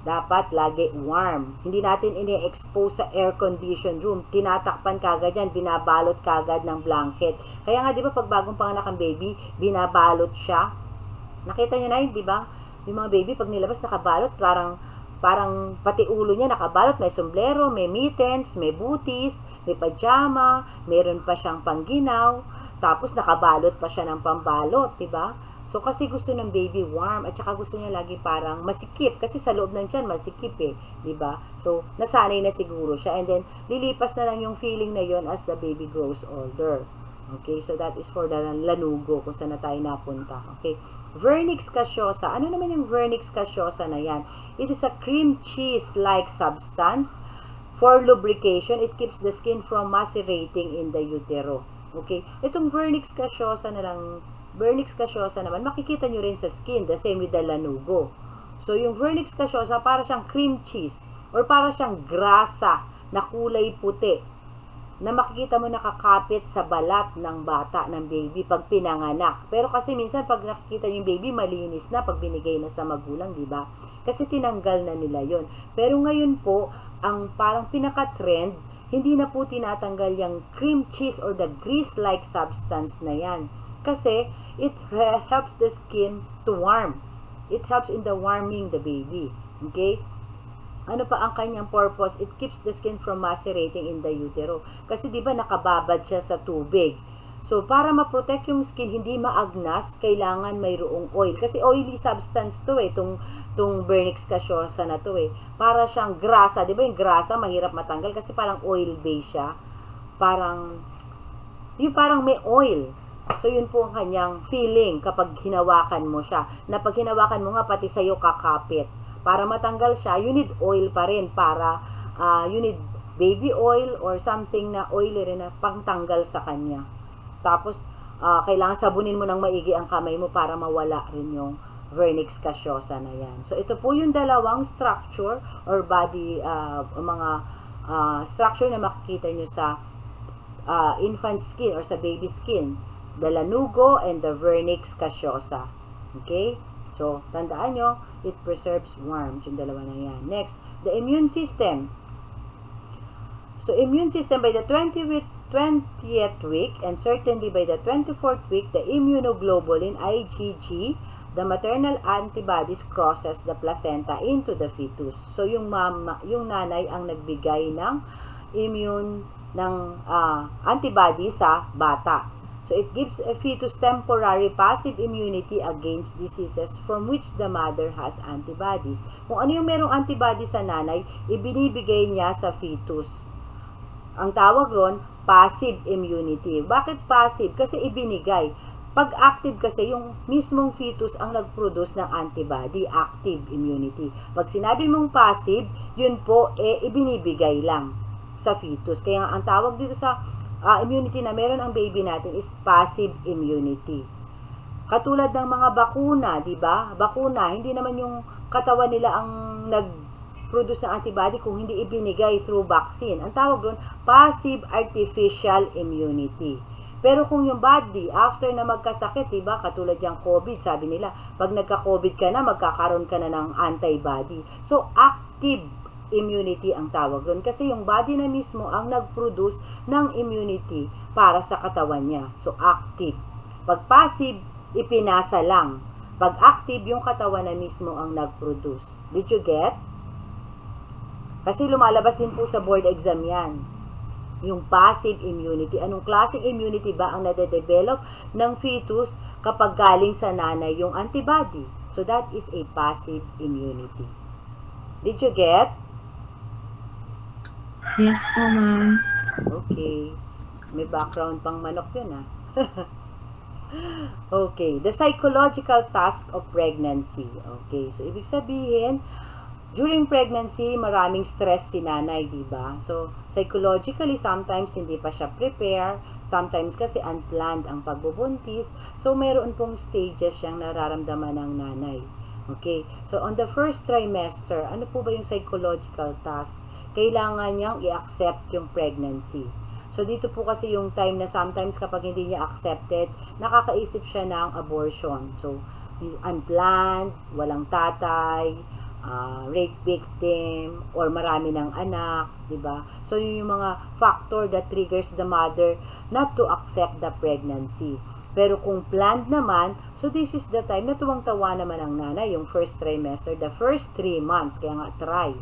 Dapat lagi warm. Hindi natin ini-expose sa air-conditioned room. Tinatakpan kagad yan, binabalot kagad ng blanket. Kaya nga, di ba, pag bagong panganak ang baby, binabalot siya. Nakita nyo na yun, di ba? Yung mga baby, pag nilabas, nakabalot, parang pati ulo niya nakabalot. May sombrero, may mittens, may booties, may pajama, meron pa siyang pangginaw, tapos nakabalot pa siya ng pambalot, di ba? So, kasi gusto ng baby warm at saka gusto niya lagi parang masikip kasi sa loob ng tiyan masikip di ba? So, nasanay na siguro siya and then lilipas na lang yung feeling na yon as the baby grows older. Okay, so that is for the lanugo kung saan na tayo napunta. Okay, vernix caseosa. Ano naman yung vernix caseosa na yan? It is a cream cheese-like substance for lubrication. It keeps the skin from macerating in the utero. Okay, itong vernix caseosa na lang, vernix caseosa naman, makikita nyo rin sa skin, the same with the lanugo. So, yung vernix caseosa, para siyang cream cheese, or para siyang grasa na kulay puti, na makikita mo nakakapit sa balat ng bata, ng baby, pag pinanganak. Pero kasi minsan, pag nakikita yung baby, malinis na, pag binigay na sa magulang, di ba? Kasi tinanggal na nila yon. Pero ngayon po, ang parang pinaka-trend, hindi na po tinatanggal yung cream cheese or the grease-like substance na yan. Kasi, it helps the skin to warm. It helps in the warming the baby. Okay? Ano pa ang kanyang purpose? It keeps the skin from macerating in the utero. Kasi di ba nakababad siya sa tubig. So, para ma-protect yung skin, hindi maagnas, kailangan mayroong oil. Kasi oily substance to itong vernix caseosa na to Para siyang grasa. Di ba yung grasa, mahirap matanggal kasi parang oil-based siya. Parang may oil. So, yun po ang kanyang feeling kapag hinawakan mo siya. Na pag hinawakan mo nga, pati sa'yo kakapit. Para matanggal siya, you need oil pa rin para, you need baby oil or something na oily rin na pangtanggal sa kanya. Tapos, kailangan sabunin mo ng maigi ang kamay mo para mawala rin yung vernix caseosa na yan. So, ito po yung dalawang structure or body, mga structure na makikita nyo sa infant skin or sa baby skin. The lanugo and the vernix caseosa. Okay? So, tandaan nyo, it preserves warmth. Yung dalawa na yan. Next, the immune system. So, immune system by the 20th week and certainly by the 24th week, the immunoglobulin, IgG, the maternal antibodies crosses the placenta into the fetus. So yung nanay ang nagbigay ng immune ng antibody sa bata. So it gives a fetus temporary passive immunity against diseases from which the mother has antibodies. Kung ano yung merong antibody sa nanay, ibinibigay niya sa fetus. Ang tawag ron, passive immunity. Bakit passive? Kasi ibinigay. Pag active kasi, yung mismong fetus ang nag-produce ng antibody, active immunity. Pag sinabi mong passive, yun po, ibinibigay lang sa fetus. Kaya ang tawag dito sa immunity na meron ang baby natin is passive immunity. Katulad ng mga bakuna, di ba? Bakuna, hindi naman yung katawan nila ang nag-produce ng antibody kung hindi ibinigay through vaccine. Ang tawag doon, passive artificial immunity. Pero kung yung body, after na magkasakit, diba, katulad yung COVID, sabi nila, pag nagka-COVID ka na, magkakaroon ka na ng antibody. So, active immunity ang tawag doon. Kasi yung body na mismo ang nag-produce ng immunity para sa katawan niya. So, active. Pag passive, ipinasa lang. Pag active, yung katawan na mismo ang nag-produce. Did you get? Kasi lumalabas din po sa board exam yan. Yung passive immunity. Anong klaseng immunity ba ang nade-develop ng fetus kapag galing sa nanay yung antibody? So, that is a passive immunity. Did you get? Yes po, ma'am. Okay. May background pang manok yun, ha? Okay. The psychological task of pregnancy. Okay. So, ibig sabihin, during pregnancy, maraming stress si nanay, diba? So, psychologically, sometimes hindi pa siya prepare. Sometimes kasi unplanned ang pagbubuntis. So, meron pong stages siyang nararamdaman ng nanay. Okay? So, on the first trimester, ano po ba yung psychological task? Kailangan niyang i-accept yung pregnancy. So, dito po kasi yung time na sometimes kapag hindi niya accepted, nakakaisip siya ng abortion. So, unplanned, walang tatay, rape victim, or marami ng anak, diba? So, yun yung mga factor that triggers the mother not to accept the pregnancy. Pero kung planned naman, so this is the time na tuwang-tawa naman ang nanay, yung first trimester, the first 3 months, kaya nga try.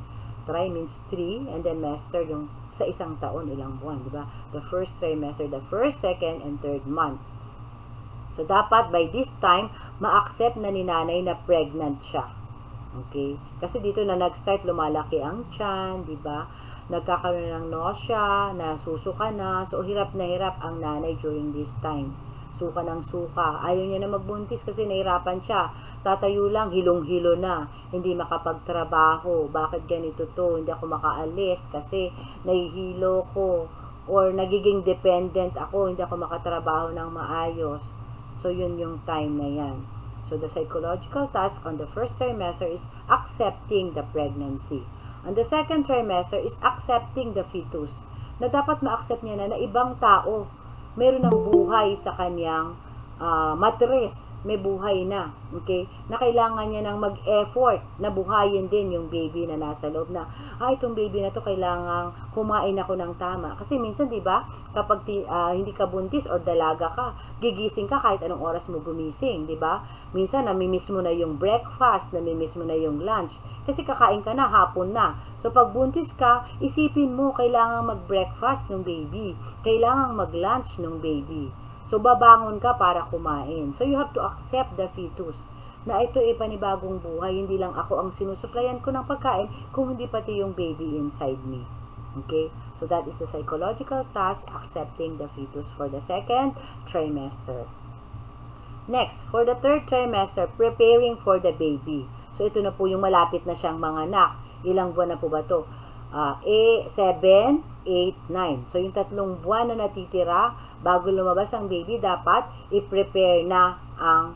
Try means 3, and then master yung sa isang taon, ilang buwan, diba? The first trimester, the first, second, and third month. So, dapat by this time, ma-accept na ni nanay na pregnant siya. Okay? Kasi dito na nag-start, lumalaki ang tiyan, di ba? Nagkakaroon ng nausea, nasusuka na. So, hirap na hirap ang nanay during this time. Suka ng suka. Ayaw niya na magbuntis kasi nahirapan siya. Tatayo lang, hilong-hilo na. Hindi makapagtrabaho. Bakit ganito to? Hindi ako makaalis kasi nahihilo ko. Or nagiging dependent ako. Hindi ako makatrabaho ng maayos. So, yun yung time na yan. So, the psychological task on the first trimester is accepting the pregnancy. On the second trimester is accepting the fetus. Na dapat ma-accept niya na ibang tao, meron ng buhay sa kanyang matres, may buhay na. Okay? Na kailangan niya ng mag-effort na buhayin din yung baby na nasa loob na, itong baby na to kailangan kumain ako ng tama. Kasi minsan, di ba, kapag hindi ka buntis or dalaga ka, gigising ka kahit anong oras mo gumising, di ba? Minsan, namimiss mo na yung breakfast, namimiss mo na yung lunch. Kasi kakain ka na, hapon na. So, pag buntis ka, isipin mo, kailangan mag-breakfast ng baby. Kailangan mag-lunch ng baby. So, babangon ka para kumain. So, you have to accept the fetus na ito ay panibagong buhay. Hindi lang ako ang sinusuplayan ko ng pagkain, kung hindi pati yung baby inside me. Okay? So, that is the psychological task, accepting the fetus for the second trimester. Next, for the third trimester, preparing for the baby. So, ito na po yung malapit na siyang manganak. Ilang buwan na po ba ito? 7, 8, 9. So, yung 3 buwan na natitira, bago lumabas ang baby, dapat i-prepare na ang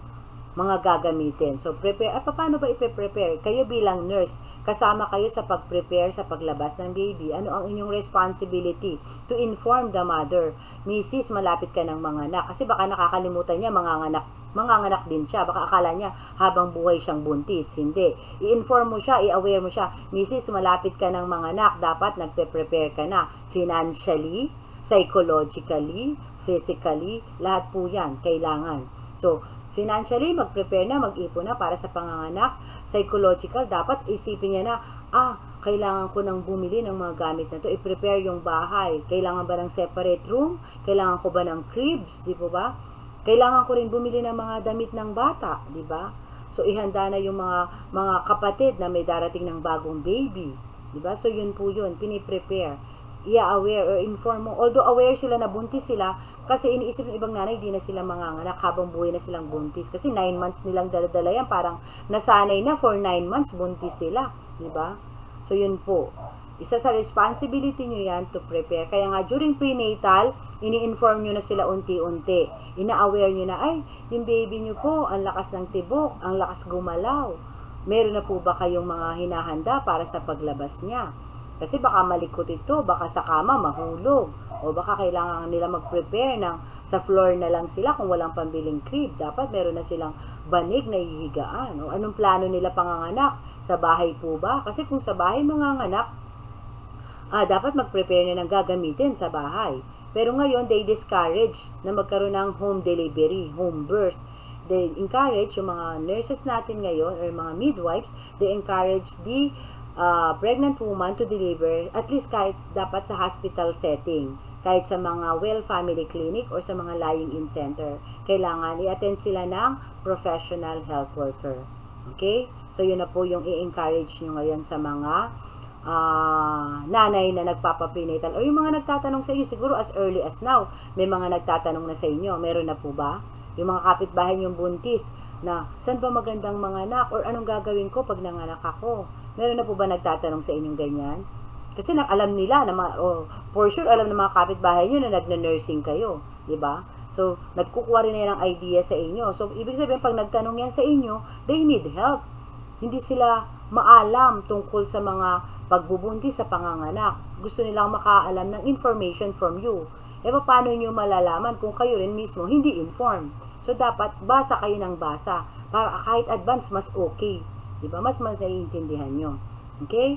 mga gagamitin. So, prepare. Paano ba i-prepare? Kayo bilang nurse, kasama kayo sa pag-prepare sa paglabas ng baby. Ano ang inyong responsibility? To inform the mother. Mrs., malapit ka ng manganak. Kasi baka nakakalimutan niya, manganganak din siya. Baka akala niya habang buhay siyang buntis. Hindi. I-inform mo siya, i-aware mo siya. Mrs., malapit ka ng manganak. Dapat nagpe-prepare ka na. Financially, psychologically, physically, lahat po yan. Kailangan. So, Financially, mag-prepare na, mag-ipon na para sa panganganak. Psychological, dapat isipin niya na, kailangan ko nang bumili ng mga gamit na to, i-prepare yung bahay. Kailangan ba ng separate room? Kailangan ko ba ng cribs, di po ba? Kailangan ko rin bumili ng mga damit ng bata, di ba? So, ihanda na yung mga kapatid na may darating ng bagong baby, di ba? So, yun po yun, piniprepare. I-aware or inform mo. Although aware sila na buntis sila, kasi iniisip ng ibang nanay, di na sila manganganak habang buhay na silang buntis. Kasi 9 months nilang daladala yan, parang nasanay na for 9 months buntis sila, di ba? So, yun po. Isa sa responsibility nyo yan to prepare. Kaya nga, during prenatal, ini-inform nyo na sila unti-unti. Ina-aware nyo na, yung baby nyo po, ang lakas ng tibok, ang lakas gumalaw. Meron na po ba kayong mga hinahanda para sa paglabas niya? Kasi baka malikot ito, baka sa kama mahulog. O baka kailangan nila mag-prepare sa floor na lang sila kung walang pambiling crib. Dapat meron na silang banig na hihigaan. O anong plano nila panganganak? Sa bahay po ba? Kasi kung sa bahay manganganak, dapat mag-prepare na ng gagamitin sa bahay. Pero ngayon, they discourage na magkaroon ng home delivery, home birth. They encourage yung mga nurses natin ngayon or mga midwives, they encourage the pregnant woman to deliver at least kahit dapat sa hospital setting, kahit sa mga well family clinic or sa mga lying-in center. Kailangan i-attend sila ng professional health worker. Okay? So, yun na po yung i-encourage nyo ngayon sa mga nanay na nagpapaprenatal o yung mga nagtatanong sa inyo, siguro as early as now, may mga nagtatanong na sa inyo. Meron na po ba? Yung mga kapitbahay yung buntis na saan ba magandang mga anak or anong gagawin ko pag nanganak ako? Meron na po ba nagtatanong sa inyong ganyan? Kasi alam nila na for sure alam ng mga kapitbahay nyo na nagna-nursing kayo, di ba? So, nagkukuha rin na ng idea sa inyo. So, ibig sabihin pag nagtanong yan sa inyo, they need help. Hindi sila maalam tungkol sa mga pagbubuntis sa panganganak. Gusto nilang makaalam ng information from you. Paano nyo malalaman kung kayo rin mismo hindi informed? So, dapat basa kayo ng basa para kahit advance, mas okay. Diba? Mas naiintindihan nyo. Okay?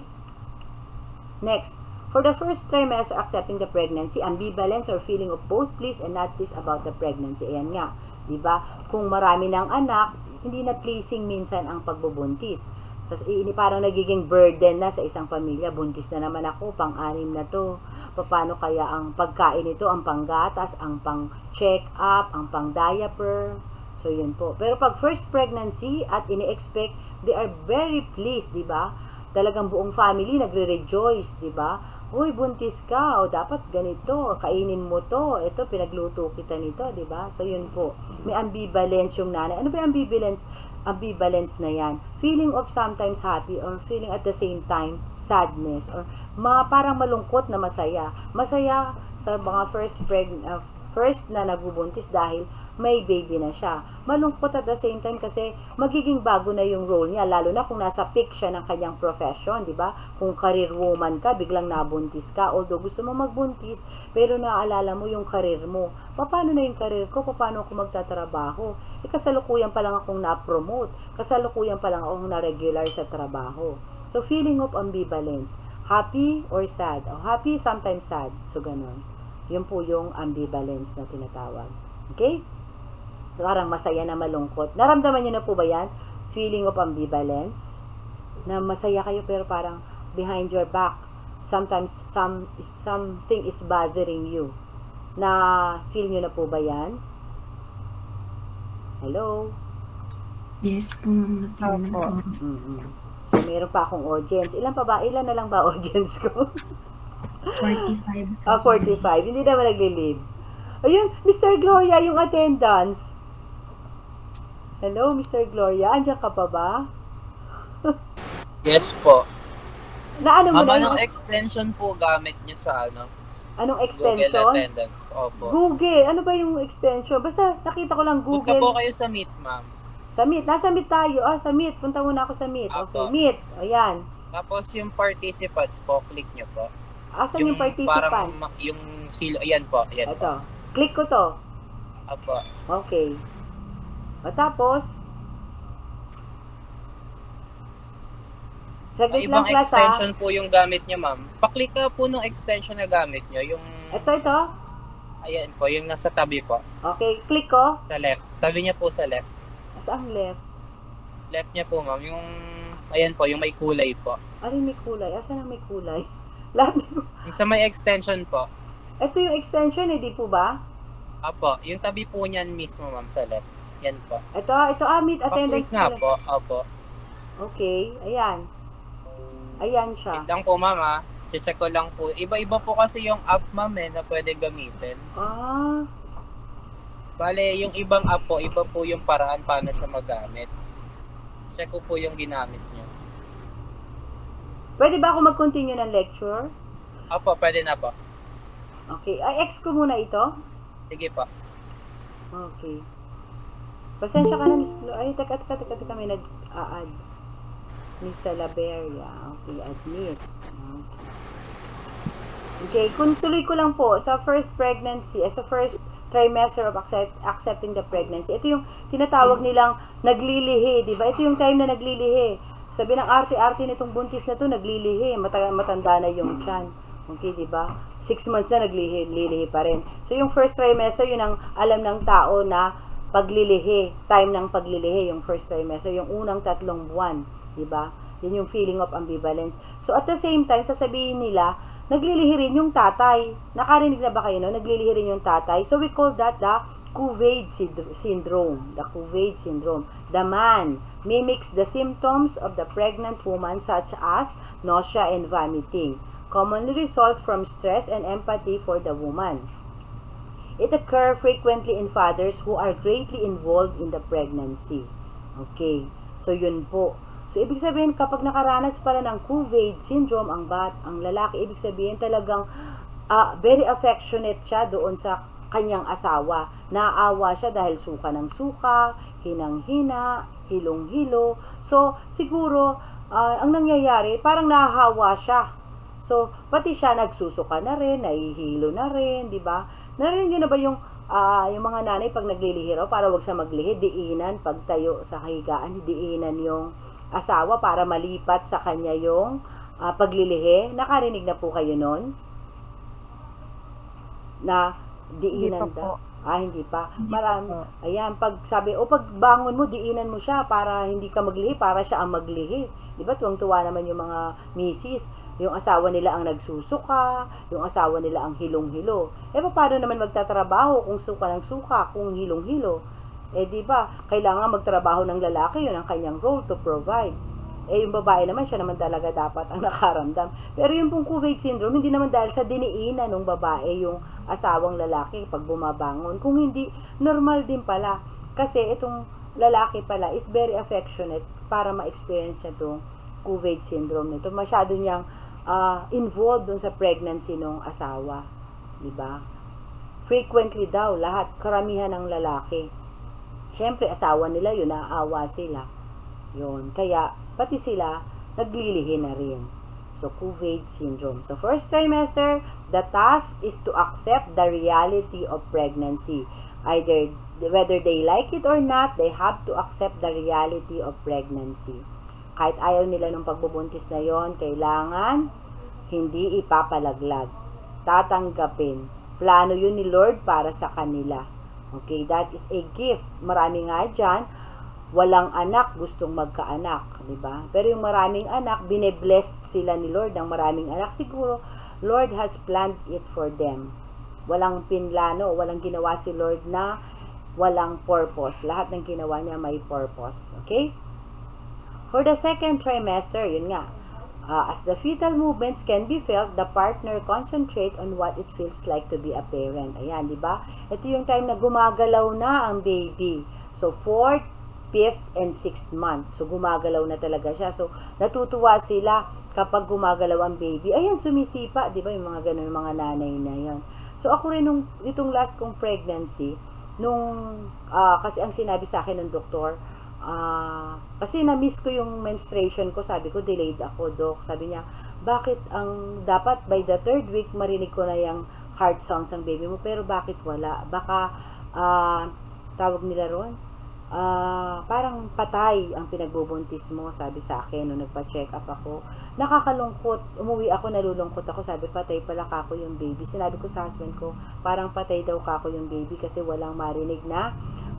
Next. For the first trimester accepting the pregnancy, ambivalence or feeling of both pleased and not pleased about the pregnancy. Ayan nga. Diba? Kung marami ng anak, hindi na pleasing minsan ang pagbubuntis. Tapos parang nagiging burden na sa isang pamilya. Buntis na naman ako, pang-anim na to. Paano kaya ang pagkain nito, ang panggatas, ang pang-check up, ang pang-diaper. So, yun po. Pero pag first pregnancy at ini-expect, they are very pleased, di ba? Talagang buong family nagre-rejoice, di ba? Uy, buntis ka, o dapat ganito, kainin mo to, ito, pinagluto kita nito, di ba? So, yun po. May ambivalence yung nanay. Ano ba yung ambivalence? Ambivalence na yan. Feeling of sometimes happy or feeling at the same time sadness or parang malungkot na masaya. Masaya sa mga first na nagbubuntis dahil may baby na siya. Malungkot at the same time kasi magiging bago na yung role niya, lalo na kung nasa peak siya ng kanyang profession, di ba? Kung career woman ka, biglang nabuntis ka, although gusto mo magbuntis, pero naaalala mo yung career mo. Paano na yung career ko? Paano ako magtatrabaho? Kasalukuyan pa lang akong na-promote. Kasalukuyan pa lang akong na-regular sa trabaho. So, feeling of ambivalence. Happy or sad? O, happy, sometimes sad. So, ganun. Yun po yung ambivalence na tinatawag. Okay? So, parang masaya na malungkot. Naramdaman nyo na po ba yan? Feeling of ambivalence? Na masaya kayo pero parang behind your back. Sometimes, something is bothering you. Na feel nyo na po ba yan? Hello? Yes po, ma'am. Natingnan ko. So, meron pa akong audience. Ilan na lang ba audience ko? 45. 45. Hindi naman nagli-leave. Ayun, Mr. Gloria, yung attendance. Hello, Mr. Gloria. Andiyan ka pa ba? Yes po. Naano mo na Anong extension po gamit niyo sa Anong Google extension? Attendance? Opo. Google. Ano ba yung extension? Basta nakita ko lang Punta Google. po kayo sa Meet, ma'am. Sa Meet. Nasa Meet tayo. Sa Meet. Punta muna ako sa Meet. Okay, Apo. Meet. Ayan. Tapos yung participants po, click niyo po. Asan yung participants? Parang yung silo, ayan po. Ayan. Ito. Click ko to. Apo. Okay. O tapos, saglit lang Ibang class ha. extension po yung gamit niyo, ma'am. Paklik ka po ng extension na gamit niyo. Yung, Ito. ayan po, yung nasa tabi po. Okay, click ko. Sa left. Tabi niya po sa left. Saan left? Left niya po, ma'am. Yung, ayan po, yung may kulay po. Alin may kulay? Asan ang may kulay? Lahat may Yung sa may extension po. Ito yung extension eh, di po ba? Opo, yung tabi po niyan mismo, ma'am, sa left. Yan po. Ito, meet attendance Pa-click nga pala. po. Opo. Okay, ayan. Ayan siya. Wait lang po, ma'am, ha. Check ko lang po. Iba-iba po kasi yung app, ma'am, na pwede gamitin. Ah, Bale, yung ibang app po, iba po yung paraan paano siya magamit. Check ko po yung ginamit niyo. pwede ba ako mag-continue ng lecture? Opo, pwede na po. Okay, ay, X ko muna ito. Sige po. Okay. Pasensya ka na, Miss Glo. Ay, teka, may nag-a-add. Miss Salaberia. Okay, admit. Okay, kung tuloy ko lang po, sa first pregnancy, sa first trimester of accepting the pregnancy, ito yung tinatawag nilang naglilihi, di ba? Ito yung time na naglilihi. Sabi ng arte-arte nitong buntis na to, naglilihi. Matanda na yung tiyan. Okay, di ba? 6 months na naglilihi pa rin. So, yung first trimester, yun ang alam ng tao na paglilihi, time ng paglilihi, yung first trimester, yung unang 3 buwan, di ba? Yun yung feeling of ambivalence. So, at the same time, sasabihin nila, naglilihi rin yung tatay. Nakarinig na ba kayo, no? Naglilihi rin yung tatay. So, we call that the Couvade syndrome. The Couvade syndrome. The man mimics the symptoms of the pregnant woman such as nausea and vomiting, commonly result from stress and empathy for the woman. It occurs frequently in fathers who are greatly involved in the pregnancy. Okay. So, yun po. So, ibig sabihin, kapag nakaranas pala ng Couvade syndrome, ang lalaki, ibig sabihin talagang very affectionate siya doon sa kanyang asawa. Naawa siya dahil suka ng suka, hinang-hina, hilong-hilo. So, siguro, ang nangyayari, parang nahahawa siya. So, pati siya nagsusuka na rin, nahihilo na rin, di ba? Narinig niyo na ba yung mga nanay pag naglilihi raw, para wag siya maglihi, diinan, pag tayo sa higaan, diinan yung asawa para malipat sa kanya yung paglilihi? Nakarinig na po kayo nun? Na diinan Hindi pa daw? po. Hindi pa. Hindi Marami. po. Ayan, pag sabi, pag bangon mo, diinan mo siya para hindi ka maglihi, para siya ang maglihi. Di ba? Tuwang-tuwa naman yung mga misis. Yung asawa nila ang nagsusuka, yung asawa nila ang hilong-hilo. Paano naman magtatrabaho kung suka ng suka, kung hilong-hilo? Di ba? Kailangan magtrabaho ng lalaki, yun ang kanyang role to provide. Yung babae naman, siya naman talaga dapat ang nakaramdam. Pero yung pong Couvade syndrome, hindi naman dahil sa diniinan ng babae yung asawang lalaki pag bumabangon. Kung hindi, normal din pala. Kasi itong lalaki pala is very affectionate para ma-experience niya itong Couvade syndrome nito. Masyado niyang involved dun sa pregnancy ng asawa. Diba? Frequently daw, karamihan ng lalaki. Siyempre, asawa nila yun, naaawa sila. Yun. Kaya, pati sila, naglilihi na rin. So, Couvade syndrome. So, first trimester, the task is to accept the reality of pregnancy. Whether they like it or not, they have to accept the reality of pregnancy. Kahit ayaw nila nung pagbubuntis na yon, kailangan hindi ipapalaglag. Tatanggapin. Plano yun ni Lord para sa kanila. Okay, that is a gift. Marami nga dyan, walang anak, gustong magkaanak, di ba? Pero yung maraming anak, bine-blessed sila ni Lord ng maraming anak. Siguro, Lord has planned it for them. Walang pinlano, walang ginawa si Lord na walang purpose. Lahat ng ginawa niya may purpose. Okay? For the second trimester, yun nga, as the fetal movements can be felt, the partner concentrate on what it feels like to be a parent. Ayan, di ba? Ito yung time na gumagalaw na ang baby. So, 4th, 5th, and 6th month. So, gumagalaw na talaga siya. So, natutuwa sila kapag gumagalaw ang baby. Ayan, sumisipa. Di ba? Yung mga ganun, yung mga nanay na yan. So, ako rin itong last kong pregnancy, kasi ang sinabi sa akin ng doktor, kasi na-miss ko yung menstruation ko, sabi ko, delayed ako, Dok. Sabi niya, bakit dapat by the 3rd week, marinig ko na yung heart sounds ng baby mo, pero bakit wala? Baka, tawag nila ron, parang patay ang pinagbubuntis mo, sabi sa akin nung nagpa-check up ako. Nakakalungkot, umuwi ako, nalulungkot ako, sabi patay pala kako yung baby. Sinabi ko sa husband ko, parang patay daw kako yung baby kasi walang marinig na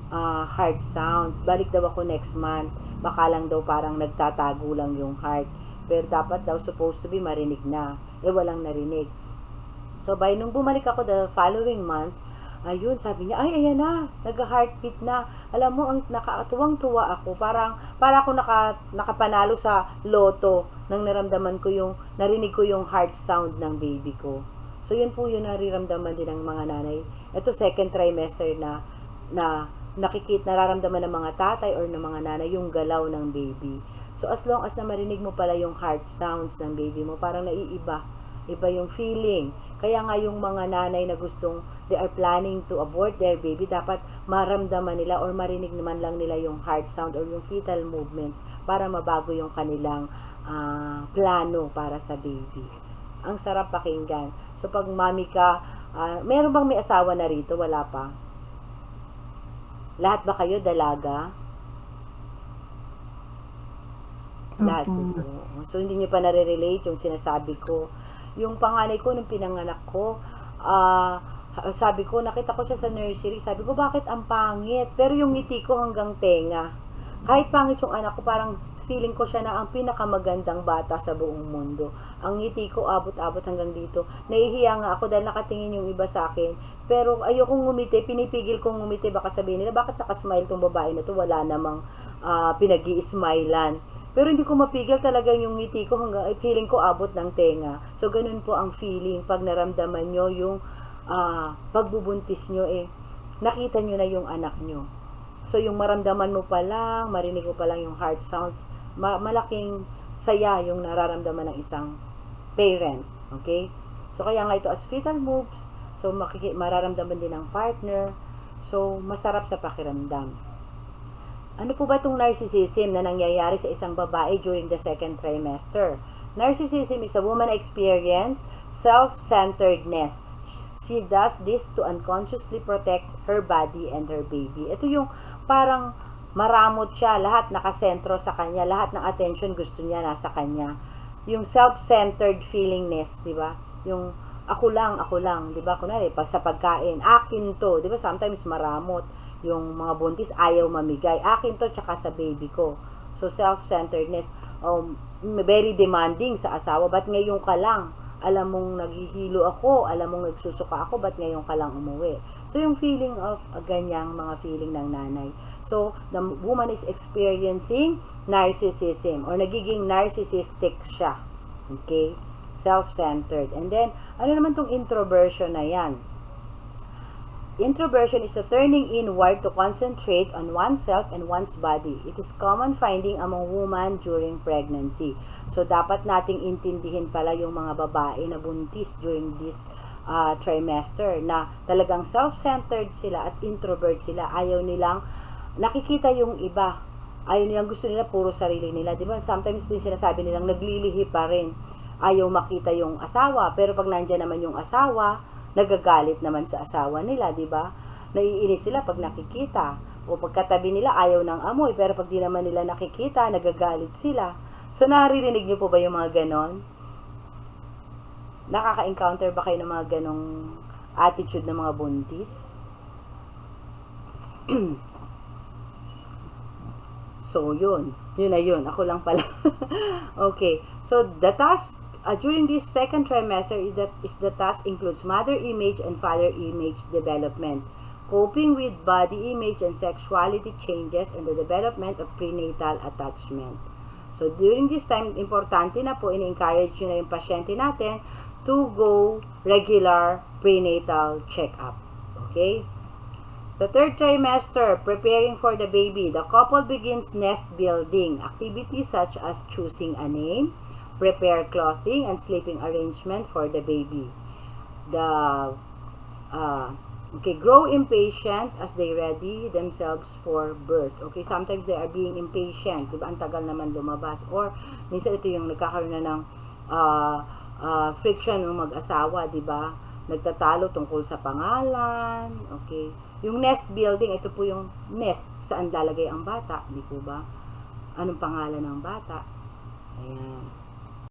heart sounds. Balik daw ako next month. Baka lang daw parang nagtatago lang yung heart. Pero dapat daw supposed to be marinig na. Walang narinig. So, nung bumalik ako the following month, ayun, sabi niya, ay, ayan na, nag-heartbeat na. Alam mo, ang nakatuwang-tuwa ako. Para ako nakapanalo sa loto nang naramdaman ko narinig ko yung heart sound ng baby ko. So, yun po yung nariramdaman din ng mga nanay. Ito, second trimester na nararamdaman ng mga tatay or ng mga nanay yung galaw ng baby. So, as long as na marinig mo pala yung heart sounds ng baby mo, parang naiiba. Iba yung feeling. Kaya nga yung mga nanay na they are planning to abort their baby, dapat maramdaman nila or marinig naman lang nila yung heart sound or yung fetal movements para mabago yung kanilang plano para sa baby. Ang sarap pakinggan. So, pag mami ka, meron bang may asawa na rito? Wala pa. Lahat ba kayo dalaga? Lahat po. So, hindi nyo pa nare-relate yung sinasabi ko. Yung panganay ko, nung pinanganak ko, sabi ko, nakita ko siya sa nursery, sabi ko, bakit ang pangit? Pero yung ngiti ko hanggang tenga. Kahit pangit yung anak ko, parang feeling ko siya na ang pinakamagandang bata sa buong mundo. Ang ngiti ko, abot-abot hanggang dito. Nahihiya nga ako dahil nakatingin yung iba sa akin. Pero ayokong ngumiti, pinipigil kong ngumiti. Baka sabihin nila, bakit nakasmile tong babae na to? Wala namang pinag-i-smilean. Pero hindi ko mapigil talaga yung ngiti ko hanggang feeling ko abot ng tenga. So, ganun po ang feeling pag naramdaman nyo yung pagbubuntis nyo, nakita nyo na yung anak nyo. So, yung maramdaman mo pa lang, marinig mo pa lang yung heart sounds, malaking saya yung nararamdaman ng isang parent. Okay? So, kaya nga ito as fetal moves, so mararamdaman din ng partner. So, masarap sa pakiramdam. Ano po ba itong narcissism na nangyayari sa isang babae during the second trimester? Narcissism is a woman experience self-centeredness. She does this to unconsciously protect her body and her baby. Ito yung parang maramot siya, lahat nakasentro sa kanya, lahat ng attention gusto niya nasa kanya. Yung self-centered feelingness, di ba? Yung ako lang, di ba? Kunwari, pag sa pagkain, akin to, di ba? Sometimes maramot. Yung mga buntis ayaw mamigay. Akin to, tsaka sa baby ko. So, self-centeredness. Very demanding sa asawa. Ba't ngayon ka lang? Alam mong naghihilo ako, alam mong nagsusuka ako, ba't ngayon ka lang umuwi? So, yung feeling of ganyang mga feeling ng nanay. So, the woman is experiencing narcissism or nagiging narcissistic siya. Okay? Self-centered. And then, ano naman tong introversion na yan? Introversion is a turning inward to concentrate on oneself and one's body. It is common finding among women during pregnancy. So, dapat nating intindihin pala yung mga babae na buntis during this trimester na talagang self-centered sila at introvert sila. Ayaw nilang nakikita yung iba. Ayaw nilang, gusto nila puro sarili nila. Di ba? Sometimes ito yung sinasabi nilang naglilihi pa rin. Ayaw makita yung asawa. Pero pag nandyan naman yung asawa, nagagalit naman sa asawa nila, di ba? Naiinis sila pag nakikita. O pagkatabi nila, ayaw ng amoy. Pero pag di naman nila nakikita, nagagalit sila. So, naririnig niyo po ba yung mga ganon? Nakaka-encounter ba kayo ng mga ganong attitude ng mga buntis? So, yun. Yun na yun. Ako lang pala. Okay. So, the task during this second trimester is the task includes mother image and father image development, coping with body image and sexuality changes, and the development of prenatal attachment. So, during this time, importante na po, in-encourage nyo na yung pasyente natin to go regular prenatal check-up. Okay? The third trimester, preparing for the baby, the couple begins nest building, activities such as choosing a name, prepare clothing and sleeping arrangement for the baby. Grow impatient as they ready themselves for birth. Okay, sometimes they are being impatient. Diba? Ang tagal naman lumabas. Or, minsan ito yung nagkakaroon na ng friction ng mag-asawa, diba? Nagtatalo tungkol sa pangalan. Okay. Yung nest building, ito po yung nest. Saan lalagay ang bata? Di po ba? Anong pangalan ng bata? Ayan.